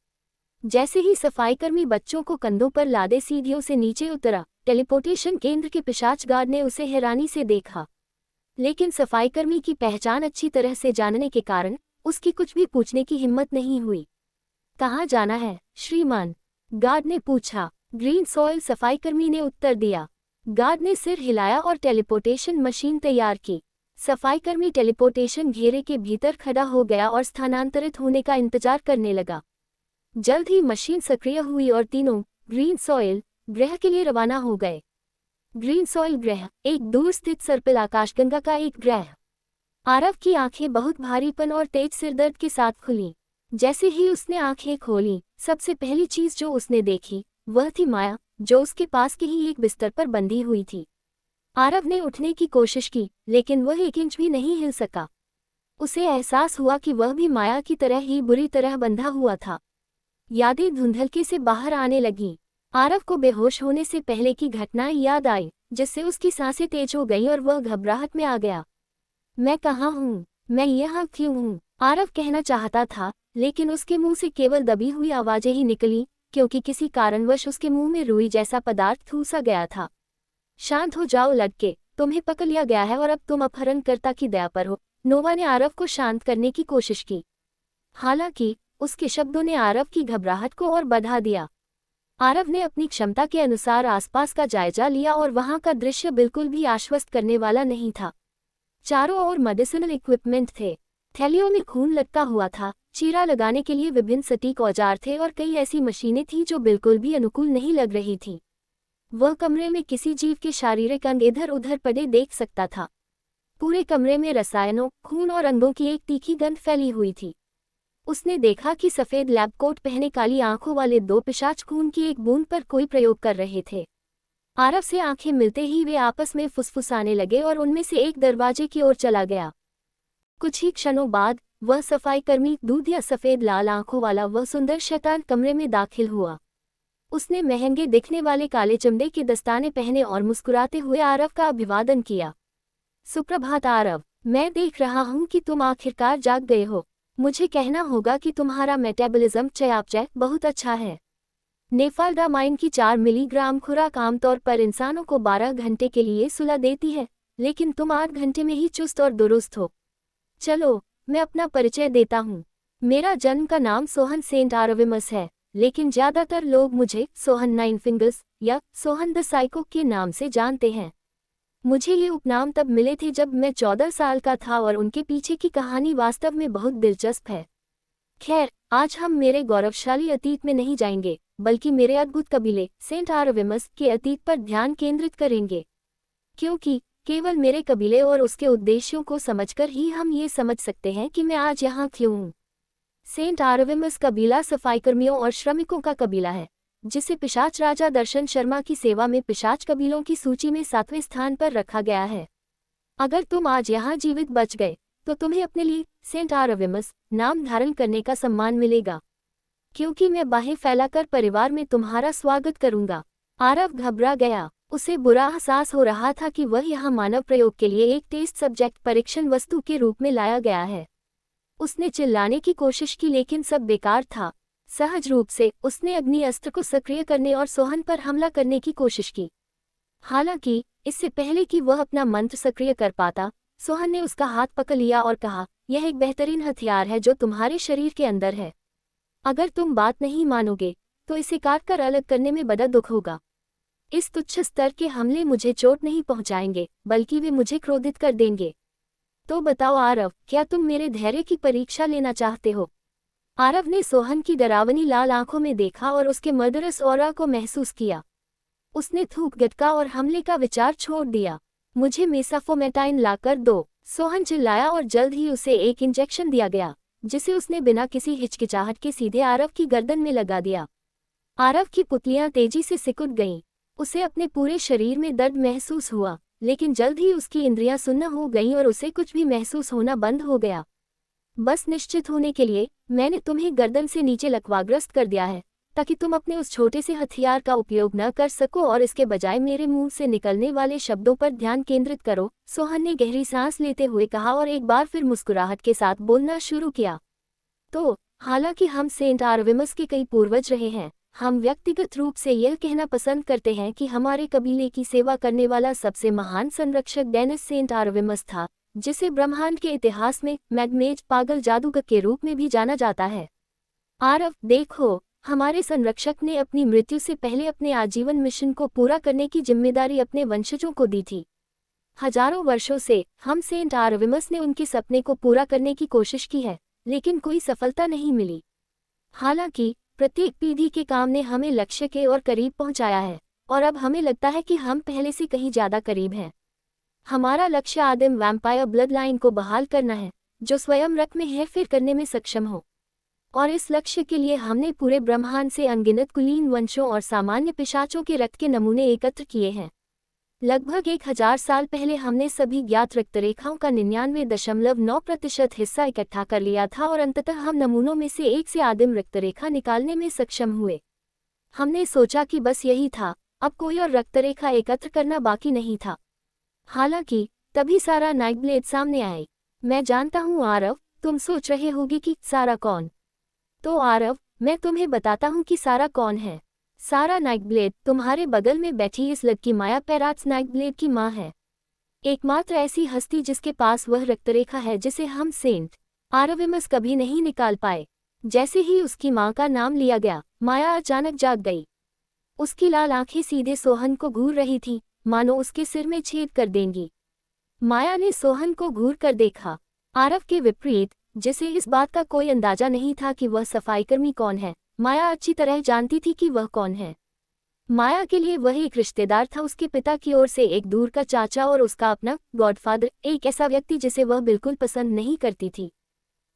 जैसे ही सफाईकर्मी बच्चों को कंधों पर लादे सीढ़ियों से नीचे उतरा, टेलीपोर्टेशन केंद्र के पिशाच गार्ड ने उसे हैरानी से देखा। लेकिन सफाईकर्मी की पहचान अच्छी तरह से जानने के कारण उसकी कुछ भी पूछने की हिम्मत नहीं हुई। कहाँ जाना है, श्रीमान? गार्ड ने पूछा। ग्रीन सॉइल, सफाईकर्मी ने उत्तर दिया। गार्ड ने सिर हिलाया और टेलीपोर्टेशन मशीन तैयार की। सफाईकर्मी टेलीपोर्टेशन घेरे के भीतर खड़ा हो गया और स्थानांतरित होने का इंतजार करने लगा। जल्द ही मशीन सक्रिय हुई और तीनों ग्रीन सॉइल ग्रह के लिए रवाना हो गए। ग्रीन सॉइल ग्रह एक दूर स्थित सर्पिल आकाशगंगा का एक ग्रह। आरव की आंखें बहुत भारीपन और तेज सिरदर्द के साथ खुलीं। जैसे ही उसने आंखें खोलीं, सबसे पहली चीज जो उसने देखी वह थी माया, जो उसके पास के ही एक बिस्तर पर बंधी हुई थी। आरव ने उठने की कोशिश की, लेकिन वह 1 इंच भी नहीं हिल सका। उसे एहसास हुआ कि वह भी माया की तरह ही बुरी तरह बंधा हुआ था। यादें धुंधलके से बाहर आने लगीं। आरव को बेहोश होने से पहले की घटनाएं याद आई, जिससे उसकी सांसें तेज हो गईं और वह घबराहट में आ गया। मैं कहाँ हूँ? मैं यहाँ क्यों हूँ? आरव कहना चाहता था, लेकिन उसके मुंह से केवल दबी हुई आवाजें ही निकली, क्योंकि किसी कारणवश उसके मुंह में रुई जैसा पदार्थ ठूसा गया था। शांत हो जाओ लड़के, तुम्हें पकड़ लिया गया है और अब तुम अपहरणकर्ता की दया पर हो। नोवा ने आरव को शांत करने की कोशिश की। हालांकि उसके शब्दों ने आरव की घबराहट को और बढ़ा दिया। आरव ने अपनी क्षमता के अनुसार आसपास का जायजा लिया और वहां का दृश्य बिल्कुल भी आश्वस्त करने वाला नहीं था। चारों ओर मेडिसिनल इक्विपमेंट थे। थैलियों में खून लटका हुआ था, चीरा लगाने के लिए विभिन्न सटीक औजार थे और कई ऐसी मशीनें थीं जो बिल्कुल भी अनुकूल नहीं लग रही थीं। वह कमरे में किसी जीव के शारीरिक अंग इधर उधर पड़े देख सकता था। पूरे कमरे में रसायनों, खून और अंगों की एक तीखी गंध फैली हुई थी। उसने देखा कि सफेद लैब कोट पहने काली आंखों वाले दो पिशाच खून की एक बूंद पर कोई प्रयोग कर रहे थे। आरव से आंखें मिलते ही वे आपस में फुसफुसाने लगे और उनमें से एक दरवाजे की ओर चला गया। कुछ ही क्षणों बाद वह सफाईकर्मी, दूधिया सफेद लाल आंखों वाला वह सुंदर शैतान कमरे में दाखिल हुआ। उसने महंगे दिखने वाले काले चमड़े के दस्ताने पहने और मुस्कुराते हुए आरव का अभिवादन किया। सुप्रभात आरव, मैं देख रहा हूं कि तुम आखिरकार जाग गए हो। मुझे कहना होगा कि तुम्हारा मेटाबॉलिज्म चयापचय बहुत अच्छा है। नेफाल्डामाइन की 4 मिलीग्राम खुराक आमतौर पर इंसानों को 12 घंटे के लिए सुला देती है, लेकिन तुम 8 घंटे में ही चुस्त और दुरुस्त हो। चलो, मैं अपना परिचय देता हूँ। मेरा जन्म का नाम सोहन सेंट आरविमस है, लेकिन ज्यादातर लोग मुझे सोहन नाइन फिंगर्स या सोहन द साइको के नाम से जानते हैं। मुझे ये उपनाम तब मिले थे जब मैं 14 साल का था और उनके पीछे की कहानी वास्तव में बहुत दिलचस्प है। खैर, आज हम मेरे गौरवशाली अतीत में नहीं जाएंगे, बल्कि मेरे अद्भुत कबीले सेंट आरविमस के अतीत पर ध्यान केंद्रित करेंगे, क्योंकि केवल मेरे कबीले और उसके उद्देश्यों को समझकर ही हम ये समझ सकते हैं कि मैं आज यहाँ क्यों हूँ। सेंट आरविमस कबीला सफाईकर्मियों और श्रमिकों का कबीला है, जिसे पिशाच राजा दर्शन शर्मा की सेवा में पिशाच कबीलों की सूची में 7वें स्थान पर रखा गया है। अगर तुम आज यहाँ जीवित बच गए, तो तुम्हें अपने लिए सेंट आरविमस नाम धारण करने का सम्मान मिलेगा, क्योंकि मैं बाहें फैलाकर परिवार में तुम्हारा स्वागत करूंगा। आरव घबरा गया। उसे बुरा एहसास हो रहा था कि वह यहाँ मानव प्रयोग के लिए एक टेस्ट सब्जेक्ट परीक्षण वस्तु के रूप में लाया गया है। उसने चिल्लाने की कोशिश की, लेकिन सब बेकार था। सहज रूप से उसने अग्नि अस्त्र को सक्रिय करने और सोहन पर हमला करने की कोशिश की। हालांकि इससे पहले कि वह अपना मंत्र सक्रिय कर पाता, सोहन ने उसका हाथ पकड़ लिया और कहा, यह एक बेहतरीन हथियार है जो तुम्हारे शरीर के अंदर है। अगर तुम बात नहीं मानोगे, तो इसे काट कर अलग करने में बड़ा दुख होगा। इस तुच्छ स्तर के हमले मुझे चोट नहीं पहुंचाएंगे, बल्कि वे मुझे क्रोधित कर देंगे। तो बताओ आरव, क्या तुम मेरे धैर्य की परीक्षा लेना चाहते हो? आरव ने सोहन की डरावनी लाल आंखों में देखा और उसके मर्डरस ऑरा को महसूस किया। उसने थूक गटका और हमले का विचार छोड़ दिया। मुझे मेसाफोमेटाइन लाकर दो, सोहन चिल्लाया और जल्द ही उसे एक इंजेक्शन दिया गया, जिसे उसने बिना किसी हिचकिचाहट के सीधे आरव की गर्दन में लगा दिया। आरव की पुतलियां तेजी से सिकुड़ गईं। उसे अपने पूरे शरीर में दर्द महसूस हुआ, लेकिन जल्द ही उसकी इंद्रियां सुन्न हो गईं और उसे कुछ भी महसूस होना बंद हो गया। बस निश्चित होने के लिए मैंने तुम्हें गर्दन से नीचे लकवाग्रस्त कर दिया है, ताकि तुम अपने उस छोटे से हथियार का उपयोग न कर सको और इसके बजाय मेरे मुंह से निकलने वाले शब्दों पर ध्यान केंद्रित करो, सोहन ने गहरी सांस लेते हुए कहा और एक बार फिर मुस्कुराहट के साथ बोलना शुरू किया। तो हालांकि हम सेंट आरविमस के कई पूर्वज रहे हैं, हम व्यक्तिगत रूप से यह कहना पसंद करते हैं कि हमारे कबीले की सेवा करने वाला सबसे महान संरक्षक डेनिस सेंट आरविमस था, जिसे ब्रह्मांड के इतिहास में मैगमेज पागल जादूगर के रूप में भी जाना जाता है। आरव, देखो, हमारे संरक्षक ने अपनी मृत्यु से पहले अपने आजीवन मिशन को पूरा करने की जिम्मेदारी अपने वंशजों को दी थी। हजारों वर्षों से हम सेंट आरविमस ने उनके सपने को पूरा करने की कोशिश की है, लेकिन कोई सफलता नहीं मिली। हालांकि प्रत्येक पीढ़ी के काम ने हमें लक्ष्य के और करीब पहुंचाया है, और अब हमें लगता है कि हम पहले से कहीं ज्यादा करीब हैं। हमारा लक्ष्य आदिम वैम्पायर ब्लड लाइन को बहाल करना है, जो स्वयं रक्त में हेरफेर करने में सक्षम हो। और इस लक्ष्य के लिए हमने पूरे ब्रह्मांड से अनगिनत कुलीन वंशों और सामान्य पिशाचों के रक्त के नमूने एकत्र किए हैं। लगभग 1000 साल पहले हमने सभी ज्ञात रक्तरेखाओं का 99.9% हिस्सा इकट्ठा कर लिया था और अंततः हम नमूनों में से एक से आदिम रक्तरेखा निकालने में सक्षम हुए। हमने सोचा कि बस यही था, अब कोई और रक्तरेखा एकत्र करना बाकी नहीं था। हालांकि तभी सारा नाइटब्लेड सामने आई। मैं जानता हूँ आरव, तुम सोच रहे होगे कि सारा कौन? तो आरव, मैं तुम्हें बताता हूँ कि सारा कौन है। सारा नाइटब्लेड तुम्हारे बगल में बैठी इस लड़की माया पेराट्स नाइटब्लेड की माँ है। एकमात्र ऐसी हस्ती जिसके पास वह रक्तरेखा है जिसे हम सेंट आरविमस कभी नहीं निकाल पाए। जैसे ही उसकी माँ का नाम लिया गया, माया अचानक जाग गई। उसकी लाल आंखें सीधे सोहन को घूर रही थीं, मानो उसके सिर में छेद कर देंगी। माया ने सोहन को घूर कर देखा। आरव के विपरीत, जिसे इस बात का कोई अंदाजा नहीं था कि वह सफाईकर्मी कौन है, माया अच्छी तरह जानती थी कि वह कौन है। माया के लिए वह एक रिश्तेदार था, उसके पिता की ओर से एक दूर का चाचा और उसका अपना गॉडफादर, एक ऐसा व्यक्ति जिसे वह बिल्कुल पसंद नहीं करती थी।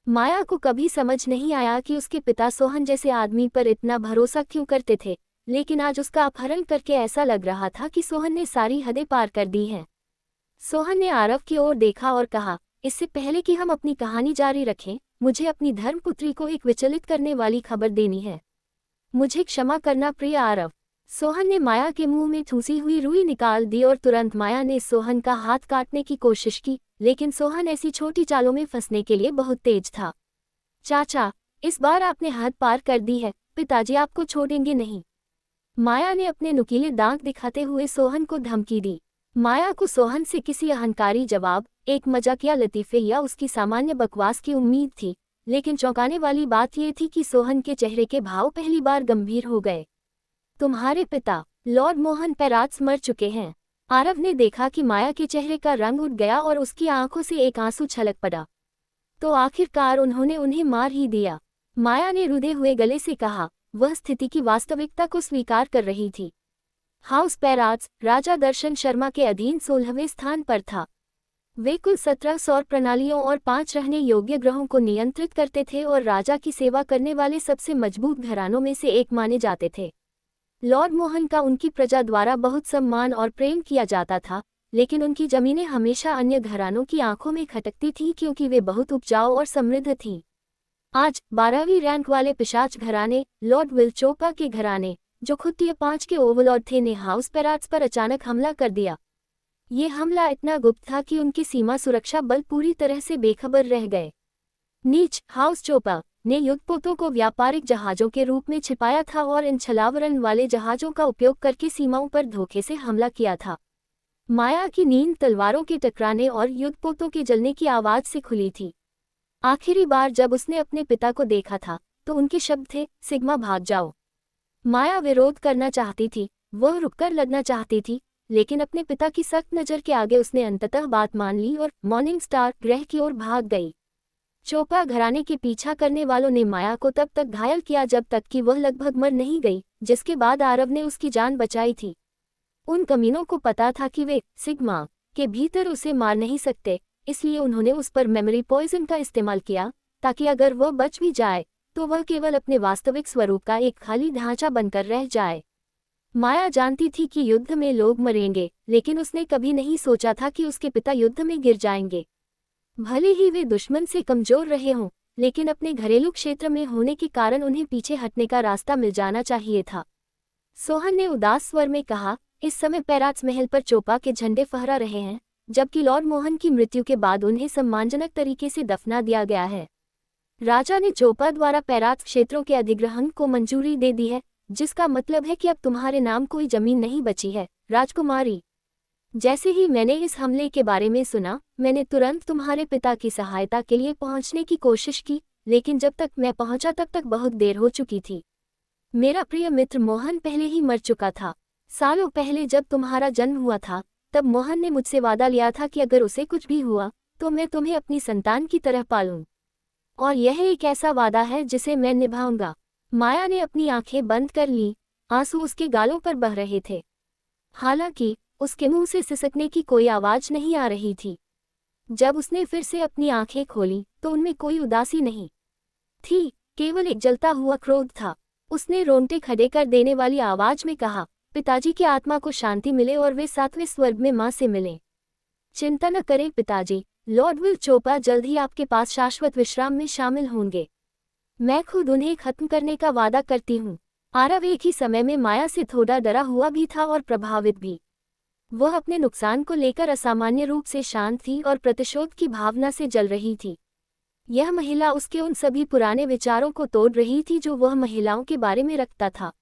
माया को कभी समझ नहीं आया कि उसके पिता सोहन जैसे आदमी पर इतना भरोसा क्यों करते थे, लेकिन आज उसका अपहरण करके ऐसा लग रहा था कि सोहन ने सारी हदें पार कर दी हैं। सोहन ने आरव की ओर देखा और कहा, इससे पहले कि हम अपनी कहानी जारी रखें, मुझे अपनी धर्मपुत्री को एक विचलित करने वाली खबर देनी है। मुझे क्षमा करना प्रिय आरव। सोहन ने माया के मुंह में ठूसी हुई रुई निकाल दी और तुरंत माया ने सोहन का हाथ काटने की कोशिश की, लेकिन सोहन ऐसी छोटी चालों में फंसने के लिए बहुत तेज था। चाचा, इस बार आपने हद पार कर दी है, पिताजी आपको छोड़ेंगे नहीं। माया ने अपने नुकीले दांत दिखाते हुए सोहन को धमकी दी। माया को सोहन से किसी अहंकारी जवाब, एक मजाकिया लतीफे या उसकी सामान्य बकवास की उम्मीद थी, लेकिन चौंकाने वाली बात यह थी कि सोहन के चेहरे के भाव पहली बार गंभीर हो गए। तुम्हारे पिता लॉर्ड मोहन पेराट्स मर चुके हैं। आरव ने देखा कि माया के चेहरे का रंग उठ गया और उसकी आंखों से एक आंसू छलक पड़ा। तो आखिरकार उन्होंने उन्हें मार ही दिया। माया ने रुधे हुए गले से कहा, वह स्थिति की वास्तविकता को स्वीकार कर रही थी। हाउस पेराट्स राजा दर्शन शर्मा के अधीन 16वें स्थान पर था। वे कुल 17 सौर प्रणालियों और 5 रहने योग्य ग्रहों को नियंत्रित करते थे और राजा की सेवा करने वाले सबसे मजबूत घरानों में से एक माने जाते थे। लॉर्ड मोहन का उनकी प्रजा द्वारा बहुत सम्मान और प्रेम किया जाता था, लेकिन उनकी जमीनें हमेशा अन्य घरानों की आंखों में खटकती थीं क्योंकि वे बहुत उपजाऊ और समृद्ध थीं। आज 12वीं रैंक वाले पिशाच घराने, लॉर्ड विल्चोपा के घराने, जो खुद टियर 5 के ओवरलॉर्ड थे, ने हाउस पेराट्स पर अचानक हमला कर दिया। ये हमला इतना गुप्त था कि उनकी सीमा सुरक्षा बल पूरी तरह से बेखबर रह गए। नीच हाउस चोपा ने युद्धपोतों को व्यापारिक जहाज़ों के रूप में छिपाया था और इन छलावरण वाले जहाज़ों का उपयोग करके सीमाओं पर धोखे से हमला किया था। माया की नींद तलवारों के टकराने और युद्धपोतों के जलने की आवाज़ से खुली थी। आखिरी बार जब उसने अपने पिता को देखा था, तो उनके शब्द थे, सिग्मा भाग जाओ। माया विरोध करना चाहती थी, वह रुककर लड़ना चाहती थी, लेकिन अपने पिता की सख्त नज़र के आगे उसने अंततः बात मान ली और मॉर्निंग स्टार ग्रह की ओर भाग गई। चोपा घराने के पीछा करने वालों ने माया को तब तक घायल किया जब तक कि वह लगभग मर नहीं गई, जिसके बाद आरव ने उसकी जान बचाई थी। उन कमीनों को पता था कि वे सिग्मा के भीतर उसे मार नहीं सकते, इसलिए उन्होंने उस पर मेमोरी पॉइजन का इस्तेमाल किया, ताकि अगर वह बच भी जाए तो वह केवल अपने वास्तविक स्वरूप का एक खाली ढांचा बनकर रह जाए। माया जानती थी कि युद्ध में लोग मरेंगे, लेकिन उसने कभी नहीं सोचा था कि उसके पिता युद्ध में गिर जाएंगे। भले ही वे दुश्मन से कमजोर रहे हों, लेकिन अपने घरेलू क्षेत्र में होने के कारण उन्हें पीछे हटने का रास्ता मिल जाना चाहिए था। सोहन ने उदास स्वर में कहा, इस समय पेराट्स महल पर चोपा के झंडे फहरा रहे हैं, जबकि लॉर्ड मोहन की मृत्यु के बाद उन्हें सम्मानजनक तरीके से दफना दिया गया है। राजा ने चोपा द्वारा पेराट्स क्षेत्रों के अधिग्रहण को मंजूरी दे दी है, जिसका मतलब है कि अब तुम्हारे नाम कोई जमीन नहीं बची है, राजकुमारी। जैसे ही मैंने इस हमले के बारे में सुना, मैंने तुरंत तुम्हारे पिता की सहायता के लिए पहुंचने की कोशिश की, लेकिन जब तक मैं पहुंचा तब तक बहुत देर हो चुकी थी। मेरा प्रिय मित्र मोहन पहले ही मर चुका था। सालों पहले जब तुम्हारा जन्म हुआ था, तब मोहन ने मुझसे वादा लिया था कि अगर उसे कुछ भी हुआ तो मैं तुम्हें अपनी संतान की तरह पालूं, और यह एक ऐसा वादा है जिसे मैं निभाऊंगा। माया ने अपनी आंखें बंद कर ली, आंसू उसके गालों पर बह रहे थे। हालांकि उसके मुंह से सिसकने की कोई आवाज नहीं आ रही थी। जब उसने फिर से अपनी आंखें खोली तो उनमें कोई उदासी नहीं थी, केवल एक जलता हुआ क्रोध था। उसने रोंगटे खड़े कर देने वाली आवाज में कहा, पिताजी की आत्मा को शांति मिले और वे 7वें स्वर्ग में माँ से मिलें। चिंता न करें पिताजी, लॉर्ड विल चोपड़ा जल्द ही आपके पास शाश्वत विश्राम में शामिल होंगे। मैं खुद उन्हें खत्म करने का वादा करती हूँ। आरव एक ही समय में माया से थोड़ा डरा हुआ भी था और प्रभावित भी। वह अपने नुकसान को लेकर असामान्य रूप से शांत थी और प्रतिशोध की भावना से जल रही थी। यह महिला उसके उन सभी पुराने विचारों को तोड़ रही थी जो वह महिलाओं के बारे में रखता था।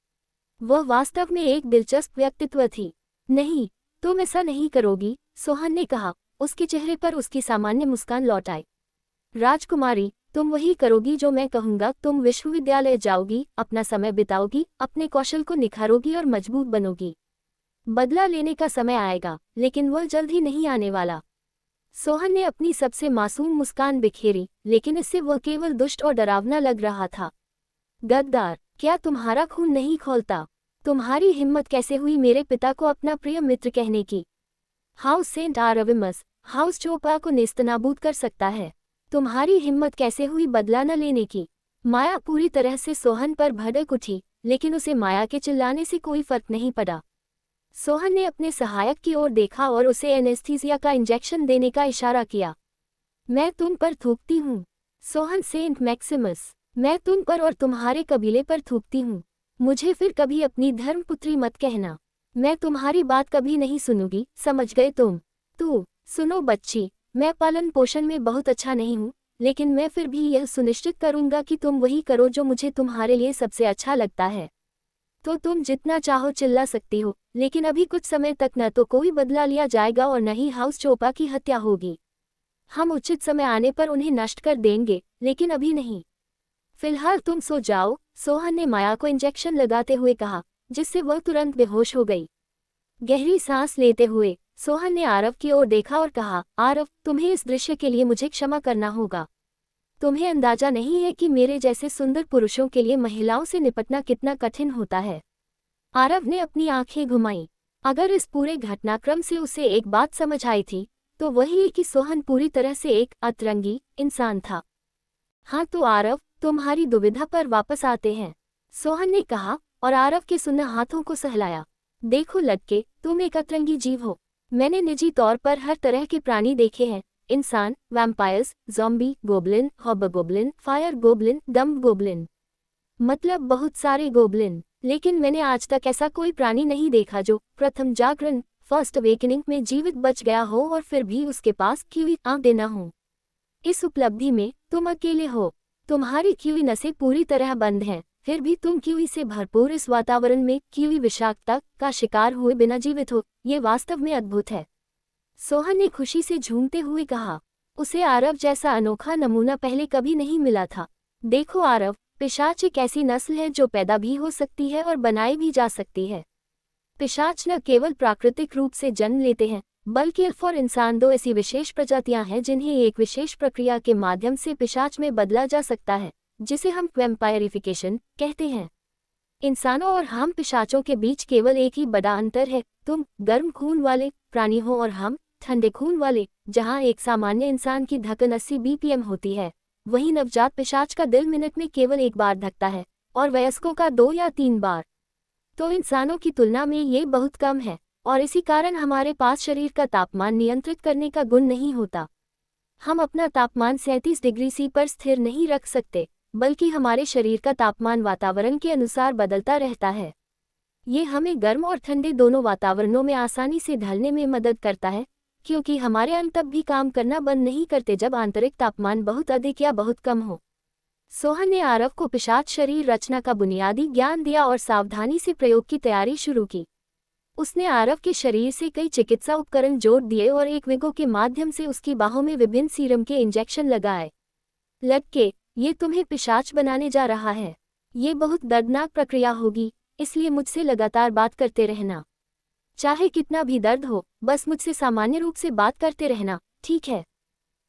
वह वास्तव में एक दिलचस्प व्यक्तित्व थी। नहीं, तुम ऐसा नहीं करोगी, सोहन ने कहा। उसके चेहरे पर उसकी सामान्य मुस्कान लौट आई। राजकुमारी, तुम वही करोगी जो मैं कहूँगा। तुम विश्वविद्यालय जाओगी, अपना समय बिताओगी, अपने कौशल को निखारोगी और मजबूत बनोगी। बदला लेने का समय आएगा, लेकिन वह जल्द ही नहीं आने वाला। सोहन ने अपनी सबसे मासूम मुस्कान बिखेरी, लेकिन इससे वह केवल दुष्ट और डरावना लग रहा था। गद्दार, क्या तुम्हारा खून नहीं खौलता? तुम्हारी हिम्मत कैसे हुई मेरे पिता को अपना प्रिय मित्र कहने की? हाउस सेंट आरविमस हाउस चोपड़ा को नेस्तनाबूद कर सकता है। तुम्हारी हिम्मत कैसे हुई बदला न लेने की? माया पूरी तरह से सोहन पर भड़क उठी, लेकिन उसे माया के चिल्लाने से कोई फर्क नहीं पड़ा। सोहन ने अपने सहायक की ओर देखा और उसे एनेस्थीसिया का इंजेक्शन देने का इशारा किया। मैं तुम पर थूकती हूँ, सोहन सेंट मैक्सिमस, मैं तुम पर और तुम्हारे कबीले पर थूकती हूँ। मुझे फिर कभी अपनी धर्मपुत्री मत कहना। मैं तुम्हारी बात कभी नहीं सुनूंगी, समझ गए तुम? सुनो बच्ची, मैं पालन पोषण में बहुत अच्छा नहीं हूँ, लेकिन मैं फिर भी यह सुनिश्चित करूंगा कि तुम वही करो जो मुझे तुम्हारे लिए सबसे अच्छा लगता है। तो तुम जितना चाहो चिल्ला सकती हो, लेकिन अभी कुछ समय तक न तो कोई बदला लिया जाएगा और न ही हाउस चोपड़ा की हत्या होगी। हम उचित समय आने पर उन्हें नष्ट कर देंगे, लेकिन अभी नहीं। फिलहाल तुम सो जाओ, सोहन ने माया को इंजेक्शन लगाते हुए कहा, जिससे वह तुरंत बेहोश हो गई। गहरी सांस लेते हुए सोहन ने आरव की ओर देखा और कहा, आरव, तुम्हें इस दृश्य के लिए मुझे क्षमा करना होगा। तुम्हें अंदाजा नहीं है कि मेरे जैसे सुंदर पुरुषों के लिए महिलाओं से निपटना कितना कठिन होता है। आरव ने अपनी आंखें घुमाईं। अगर इस पूरे घटनाक्रम से उसे एक बात समझ आई थी, तो वही है कि सोहन पूरी तरह से एक अतरंगी इंसान था। हाँ तो आरव, तुम्हारी दुविधा पर वापस आते हैं, सोहन ने कहा और आरव के सुन्न हाथों को सहलाया। देखो लड़के, तुम एक अतरंगी जीव हो। मैंने निजी तौर पर हर तरह के प्राणी देखे हैं, इंसान, vampires, zombie, goblin, hobgoblin, fire goblin, dumb goblin, मतलब बहुत सारे गोब्लिन। लेकिन मैंने आज तक ऐसा कोई प्राणी नहीं देखा जो प्रथम जागरण फर्स्ट अवेकनिंग में जीवित बच गया हो और फिर भी उसके पास क्यूई आंखें न हो। इस उपलब्धि में तुम अकेले हो। तुम्हारी क्यूई नसें पूरी तरह बंद हैं, फिर भी तुम क्यूई से भरपूर इस वातावरण में क्यूई विषाक्तता का शिकार हुए बिना जीवित हो। ये वास्तव में अद्भुत है, सोहन ने खुशी से झूमते हुए कहा। उसे आरव जैसा अनोखा नमूना पहले कभी नहीं मिला था। देखो आरव, पिशाच एक ऐसी नस्ल है जो पैदा भी हो सकती है और बनाई भी जा सकती है। पिशाच न केवल प्राकृतिक रूप से जन्म लेते हैं, बल्कि एल्फ और इंसान दो ऐसी विशेष प्रजातियां हैं जिन्हें एक विशेष प्रक्रिया के माध्यम से पिशाच में बदला जा सकता है, जिसे हम वैम्पायरिफिकेशन कहते हैं। इंसानों और हम पिशाचों के बीच केवल एक ही बड़ा अंतर है, तुम गर्म खून वाले प्राणी हो और हम ठंडे खून वाले। जहां एक सामान्य इंसान की धड़कन 80 बीपीएम होती है, वहीं नवजात पिशाच का दिल मिनट में केवल 1 बार धड़कता है और वयस्कों का 2 या 3 बार। तो इंसानों की तुलना में ये बहुत कम है और इसी कारण हमारे पास शरीर का तापमान नियंत्रित करने का गुण नहीं होता। हम अपना तापमान 37 डिग्री सी पर स्थिर नहीं रख सकते, बल्कि हमारे शरीर का तापमान वातावरण के अनुसार बदलता रहता है। ये हमें गर्म और ठंडे दोनों वातावरणों में आसानी से ढलने में मदद करता है, क्योंकि हमारे अंग तब भी काम करना बंद नहीं करते जब आंतरिक तापमान बहुत अधिक या बहुत कम हो। सोहन ने आरव को पिशाच शरीर रचना का बुनियादी ज्ञान दिया और सावधानी से प्रयोग की तैयारी शुरू की। उसने आरव के शरीर से कई चिकित्सा उपकरण जोड़ दिए और एक विगो के माध्यम से उसकी बाहों में विभिन्न सीरम के इंजेक्शन लगाए। लड़के, ये तुम्हें पिशाच बनाने जा रहा है। ये बहुत दर्दनाक प्रक्रिया होगी, इसलिए मुझसे लगातार बात करते रहना। चाहे कितना भी दर्द हो, बस मुझसे सामान्य रूप से बात करते रहना, ठीक है?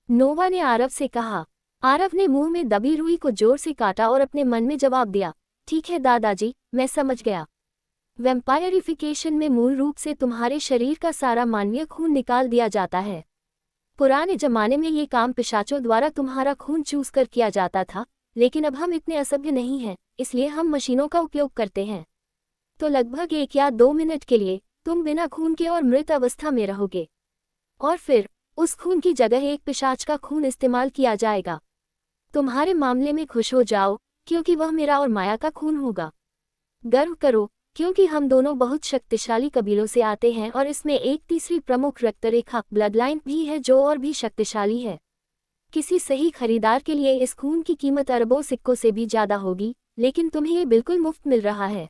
नोवा ने आरव से कहा। आरव ने मुंह में दबी रुई को जोर से काटा और अपने मन में जवाब दिया, ठीक है दादाजी, मैं समझ गया। वैम्पायरिफिकेशन में मूल रूप से तुम्हारे शरीर का सारा मानवीय खून निकाल दिया जाता है। पुराने जमाने में ये काम पिशाचों द्वारा तुम्हारा खून चूस कर किया जाता था, लेकिन अब हम इतने असभ्य नहीं हैं, इसलिए हम मशीनों का उपयोग करते हैं। तो लगभग 1 या 2 मिनट के लिए तुम बिना खून के और मृत अवस्था में रहोगे। और फिर उस खून की जगह एक पिशाच का खून इस्तेमाल किया जाएगा। तुम्हारे मामले में खुश हो जाओ, क्योंकि वह मेरा और माया का खून होगा। गर्व करो, क्योंकि हम दोनों बहुत शक्तिशाली कबीलों से आते हैं और इसमें एक तीसरी प्रमुख रक्तरेखा ब्लडलाइन भी है जो और भी शक्तिशाली है। किसी सही खरीदार के लिए इस खून की कीमत अरबों सिक्कों से भी ज्यादा होगी, लेकिन तुम्हें ये बिल्कुल मुफ्त मिल रहा है।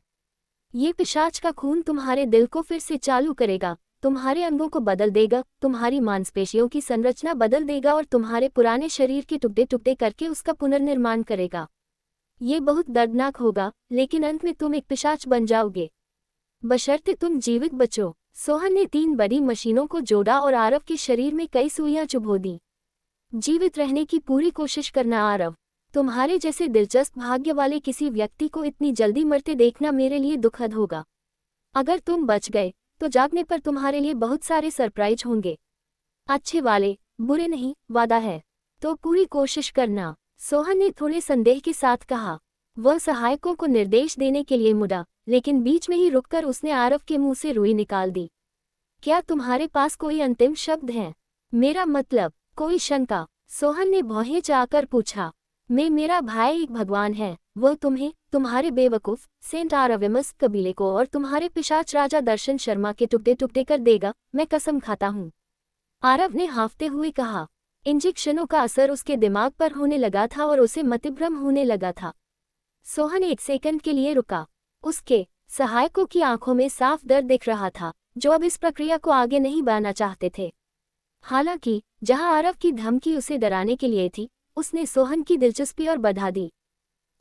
ये पिशाच का खून तुम्हारे दिल को फिर से चालू करेगा, तुम्हारे अंगों को बदल देगा, तुम्हारी मांसपेशियों की संरचना बदल देगा और तुम्हारे पुराने शरीर के टुकड़े टुकड़े करके उसका पुनर्निर्माण करेगा। ये बहुत दर्दनाक होगा, लेकिन अंत में तुम एक पिशाच बन जाओगे, बशर्ते तुम जीवित बचो। सोहन ने 3 बड़ी मशीनों को जोड़ा और आरव के शरीर में कई सुइयां चुभो दी। जीवित रहने की पूरी कोशिश करना आरव। तुम्हारे जैसे दिलचस्प भाग्य वाले किसी व्यक्ति को इतनी जल्दी मरते देखना मेरे लिए दुखद होगा। अगर तुम बच गए तो जागने पर तुम्हारे लिए बहुत सारे सरप्राइज होंगे। अच्छे वाले, बुरे नहीं, वादा है। तो पूरी कोशिश करना, सोहन ने थोड़े संदेह के साथ कहा। वह सहायकों को निर्देश देने के लिए मुड़ा, लेकिन बीच में ही रुककर उसने आरव के मुंह से रुई निकाल दी। क्या तुम्हारे पास कोई अंतिम शब्द हैं? मेरा मतलब, कोई शंका? सोहन ने भौहें चाहकर पूछा। मेरा भाई एक भगवान है, वह तुम्हें, तुम्हारे बेवकूफ सेंट आरविमस कबीले को और तुम्हारे पिशाच राजा दर्शन शर्मा के टुकड़े टुकड़े कर देगा, मैं कसम खाता हूँ। आरव ने हाँफते हुए कहा। इंजेक्शनों का असर उसके दिमाग पर होने लगा था और उसे मतिभ्रम होने लगा था। सोहन 1 सेकंड के लिए रुका। उसके सहायकों की आंखों में साफ दर्द दिख रहा था, जो अब इस प्रक्रिया को आगे नहीं बढ़ाना चाहते थे। हालांकि जहां आरव की धमकी उसे डराने के लिए थी, उसने सोहन की दिलचस्पी और बढ़ा दी।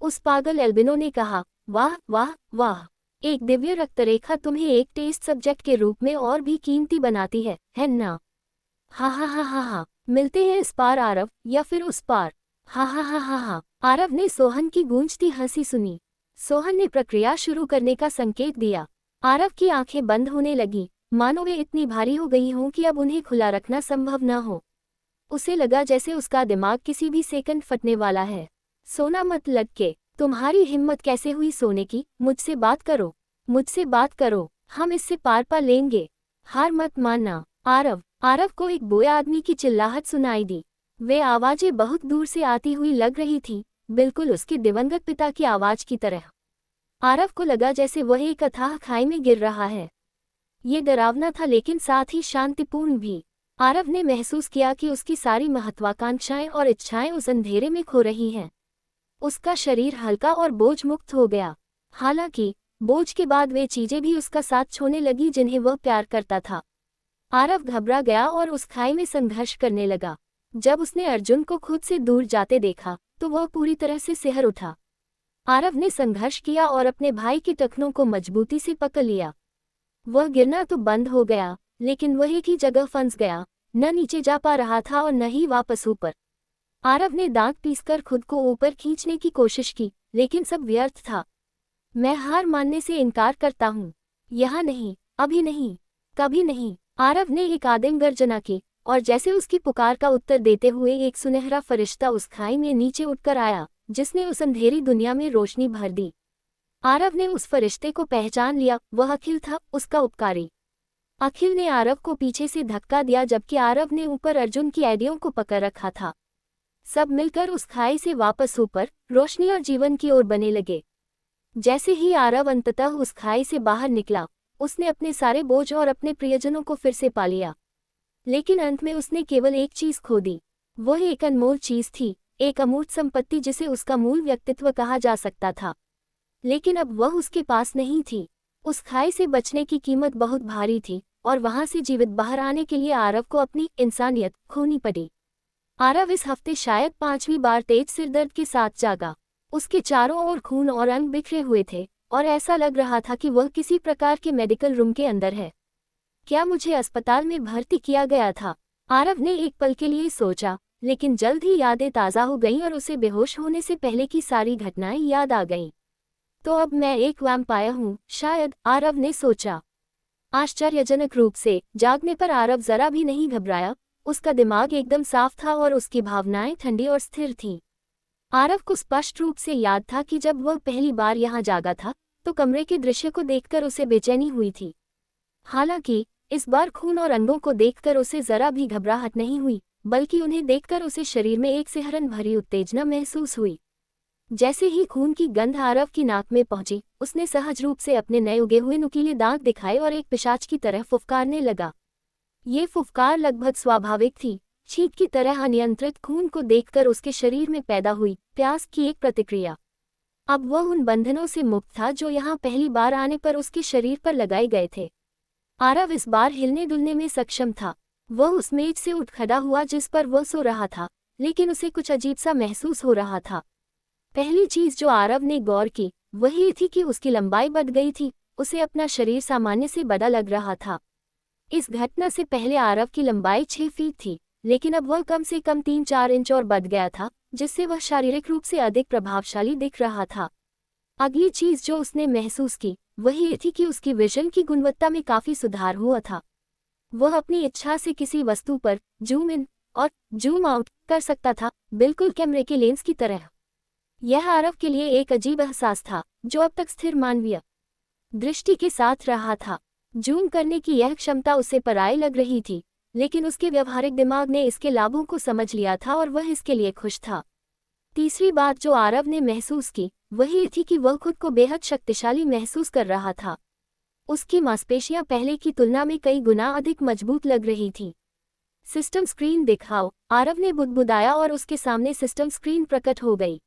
उस पागल एल्बिनो ने कहा, वाह वाह वाह, एक दिव्य रक्तरेखा तुम्हें एक टेस्ट सब्जेक्ट के रूप में और भी कीमती बनाती है ना? हा हा हा हा हा, मिलते हैं इस पार आरव, या फिर उस पार। हा हा हा हा हा। आरव ने सोहन की गूंजती हंसी सुनी। सोहन ने प्रक्रिया शुरू करने का संकेत दिया। आरव की आंखें बंद होने लगी, मानो वे इतनी भारी हो गई हों कि अब उन्हें खुला रखना संभव न हो। उसे लगा जैसे उसका दिमाग किसी भी सेकंड फटने वाला है। सोना मत लटके, तुम्हारी हिम्मत कैसे हुई सोने की? मुझसे बात करो, मुझसे बात करो, हम इससे पार पा लेंगे। हार मत मानना आरव। आरव को एक बूढ़े आदमी की चिल्लाहट सुनाई दी। वे आवाजें बहुत दूर से आती हुई लग रही थी, बिल्कुल उसके दिवंगत पिता की आवाज की तरह। आरव को लगा जैसे वह एक अथाह खाई में गिर रहा है। ये डरावना था लेकिन साथ ही शांतिपूर्ण भी। आरव ने महसूस किया कि उसकी सारी महत्वाकांक्षाएं और इच्छाएं उस अंधेरे में खो रही हैं। उसका शरीर हल्का और बोझ मुक्त हो गया। हालांकि बोझ के बाद वे चीजें भी उसका साथ छोड़ने लगी जिन्हें वह प्यार करता था। आरव घबरा गया और उस खाई में संघर्ष करने लगा। जब उसने अर्जुन को खुद से दूर जाते देखा तो वह पूरी तरह से सिहर उठा। आरव ने संघर्ष किया और अपने भाई की टखनों को मजबूती से पकड़ लिया। वह गिरना तो बंद हो गया, लेकिन वह एक ही जगह फंस गया, न नीचे जा पा रहा था और न ही वापस ऊपर। आरव ने दांत पीसकर खुद को ऊपर खींचने की कोशिश की, लेकिन सब व्यर्थ था। मैं हार मानने से इनकार करता हूँ। यहाँ नहीं, अभी नहीं, कभी नहीं। आरव ने एक आदिम गर्जना की, और जैसे उसकी पुकार का उत्तर देते हुए एक सुनहरा फरिश्ता उस खाई में नीचे उठकर आया, जिसने उस अंधेरी दुनिया में रोशनी भर दी। आरव ने उस फरिश्ते को पहचान लिया, वह अखिल था, उसका उपकारी। अखिल ने आरव को पीछे से धक्का दिया जबकि आरव ने ऊपर अर्जुन की एडियों को पकड़ रखा था। सब मिलकर उस खाई से वापस ऊपर रोशनी और जीवन की ओर बने लगे। जैसे ही आरव अंततः उस खाई से बाहर निकला, उसने अपने सारे बोझ और अपने प्रियजनों को फिर से पा लिया। लेकिन अंत में उसने केवल एक चीज खो दी। वह एक अनमोल चीज थी, एक अमूर्त संपत्ति जिसे उसका मूल व्यक्तित्व कहा जा सकता था। लेकिन अब वह उसके पास नहीं थी। उस खाई से बचने की कीमत बहुत भारी थी, और वहां से जीवित बाहर आने के लिए आरव को अपनी इंसानियत खोनी पड़ी। आरव इस हफ्ते शायद 5वीं बार तेज सिरदर्द के साथ जागा। उसके चारों ओर खून और अंग बिखरे हुए थे, और ऐसा लग रहा था कि वह किसी प्रकार के मेडिकल रूम के अंदर है। क्या मुझे अस्पताल में भर्ती किया गया था? आरव ने एक पल के लिए सोचा, लेकिन जल्द ही यादें ताज़ा हो गईं और उसे बेहोश होने से पहले की सारी घटनाएं याद आ गईं। तो अब मैं एक वैम्पायर हूँ, शायद, आरव ने सोचा। आश्चर्यजनक रूप से जागने पर आरव जरा भी नहीं घबराया। उसका दिमाग एकदम साफ था और उसकी भावनाएं ठंडी और स्थिर थीं। आरव को स्पष्ट रूप से याद था कि जब वह पहली बार यहाँ जागा था तो कमरे के दृश्य को देखकर उसे बेचैनी हुई थी। हालांकि इस बार खून और रंगों को देखकर उसे जरा भी घबराहट नहीं हुई, बल्कि उन्हें देखकर उसे शरीर में एक सिहरन भरी उत्तेजना महसूस हुई। जैसे ही खून की गंध आरव की नाक में पहुंची, उसने सहज रूप से अपने नए उगे हुए नुकीले दांत दिखाए और एक पिशाच की तरह फुफकारने लगा। ये फुफकार लगभग स्वाभाविक थी, छींक की तरह अनियंत्रित खून को देखकर उसके शरीर में पैदा हुई प्यास की एक प्रतिक्रिया। अब वह उन बंधनों से मुक्त था जो यहाँ पहली बार आने पर उसके शरीर पर लगाए गए थे। आरव इस बार हिलने डुलने में सक्षम था। वह उस मेज से उठ खड़ा हुआ जिस पर वह सो रहा था, लेकिन उसे कुछ अजीब सा महसूस हो रहा था। पहली चीज जो आरव ने गौर की वह ये थी कि उसकी लंबाई बढ़ गई थी। उसे अपना शरीर सामान्य से बड़ा लग रहा था। इस घटना से पहले आरव की लंबाई 6 फीट थी, लेकिन अब वह कम से कम 3-4 इंच और बढ़ गया था, जिससे वह शारीरिक रूप से अधिक प्रभावशाली दिख रहा था। अगली चीज जो उसने महसूस की वह ये थी कि उसकी विजन की गुणवत्ता में काफी सुधार हुआ था। वह अपनी इच्छा से किसी वस्तु पर जूम इन और जूम आउट कर सकता था, बिल्कुल कैमरे के लेंस की तरह। यह आरव के लिए एक अजीब एहसास था, जो अब तक स्थिर मानवीय दृष्टि के साथ रहा था। जूम करने की यह क्षमता उसे पराई लग रही थी, लेकिन उसके व्यवहारिक दिमाग ने इसके लाभों को समझ लिया था और वह इसके लिए खुश था। तीसरी बात जो आरव ने महसूस की वह ये थी कि वह खुद को बेहद शक्तिशाली महसूस कर रहा था। उसकी मांसपेशियां पहले की तुलना में कई गुना अधिक मजबूत लग रही थी। सिस्टम स्क्रीन दिखाओ, आरव ने बुदबुदाया और उसके सामने सिस्टम स्क्रीन प्रकट हो गई।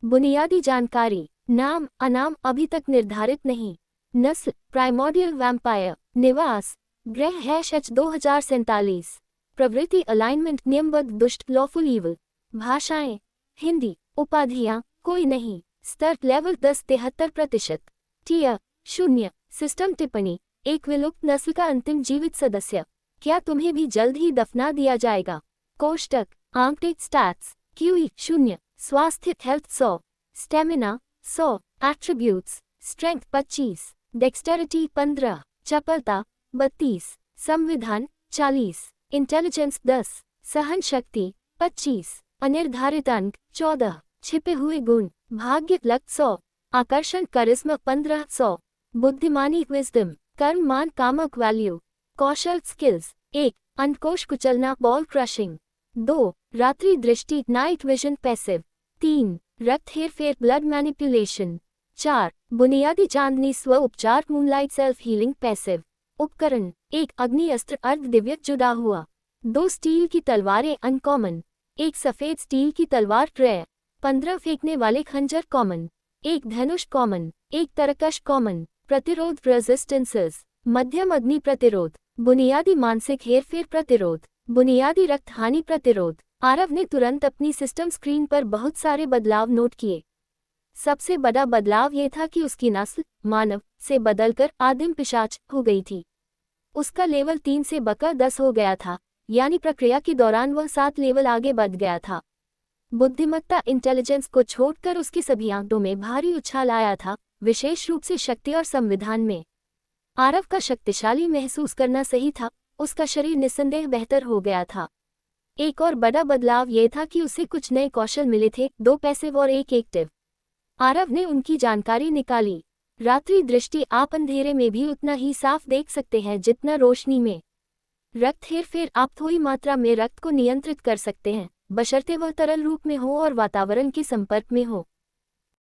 बुनियादी जानकारी, नाम अनाम अभी तक निर्धारित नहीं, नस्ल प्राइमोर्डियल वैम्पायर, निवास ग्रह #H 2047, प्रवृत्ति अलाइनमेंट नियमबद्ध दुष्ट लॉफुल ईवल, भाषाएं हिंदी, उपाधियां कोई नहीं, स्तर लेवल 10 73%, टियर 0, सिस्टम टिप्पणी एक विलुप्त नस्ल का अंतिम जीवित सदस्य, क्या तुम्हें भी जल्द ही दफना दिया जाएगा। कोष्टक आंकड़े स्टैट्स QE 0, स्वास्थ्य health 100, stamina 100, attributes strength 25, dexterity 15, चपलता 32, संविधान 40, इंटेलिजेंस 10, सहन शक्ति 25, अनिर्धारित अंक 14, छिपे हुए गुण भाग्य लक 100, आकर्षण करिश्मा 15 100, बुद्धिमानी विजडम कर्म मान कामक वैल्यू, कौशल स्किल्स 1, अंडकोश कुचलना बॉल क्रशिंग 2, रात्रि दृष्टि नाइट विजन पैसिव 3, रक्त हेरफेर ब्लड मैनिपुलेशन 4, बुनियादी चांदनी स्व उपचार मूनलाइट सेल्फ हीलिंग पैसिव, उपकरण 1, अग्नि अस्त्र अर्ध दिव्य जुदा हुआ, 2 स्टील की तलवारें अनकॉमन, 1 सफेद स्टील की तलवार ट्रेय, 15 फेंकने वाले खंजर कॉमन, 1 धनुष कॉमन, 1 तरकश कॉमन, प्रतिरोध रेजिस्टेंसेस मध्यम अग्नि प्रतिरोध, बुनियादी मानसिक हेरफेर प्रतिरोध, बुनियादी रक्त हानि प्रतिरोध। आरव ने तुरंत अपनी सिस्टम स्क्रीन पर बहुत सारे बदलाव नोट किए। सबसे बड़ा बदलाव यह था कि उसकी नस्ल मानव से बदलकर आदिम पिशाच हो गई थी। उसका लेवल 3 से बढ़कर 10 हो गया था, यानी प्रक्रिया के दौरान वह 7 लेवल आगे बढ़ गया था। बुद्धिमत्ता इंटेलिजेंस को छोड़कर उसके सभी आंकड़ों में भारी उछाल आया था, विशेष रूप से शक्ति और संविधान में। आरव का शक्तिशाली महसूस करना सही था, उसका शरीर निस्संदेह बेहतर हो गया था। एक और बड़ा बदलाव यह था कि उसे कुछ नए कौशल मिले थे, 2 पैसिव और 1 एक्टिव। आरव ने उनकी जानकारी निकाली। रात्रि दृष्टि, आप अंधेरे में भी उतना ही साफ देख सकते हैं जितना रोशनी में। रक्त हेरफेर, आप थोड़ी मात्रा में रक्त को नियंत्रित कर सकते हैं, बशर्ते वह तरल रूप में हो और वातावरण के संपर्क में हो।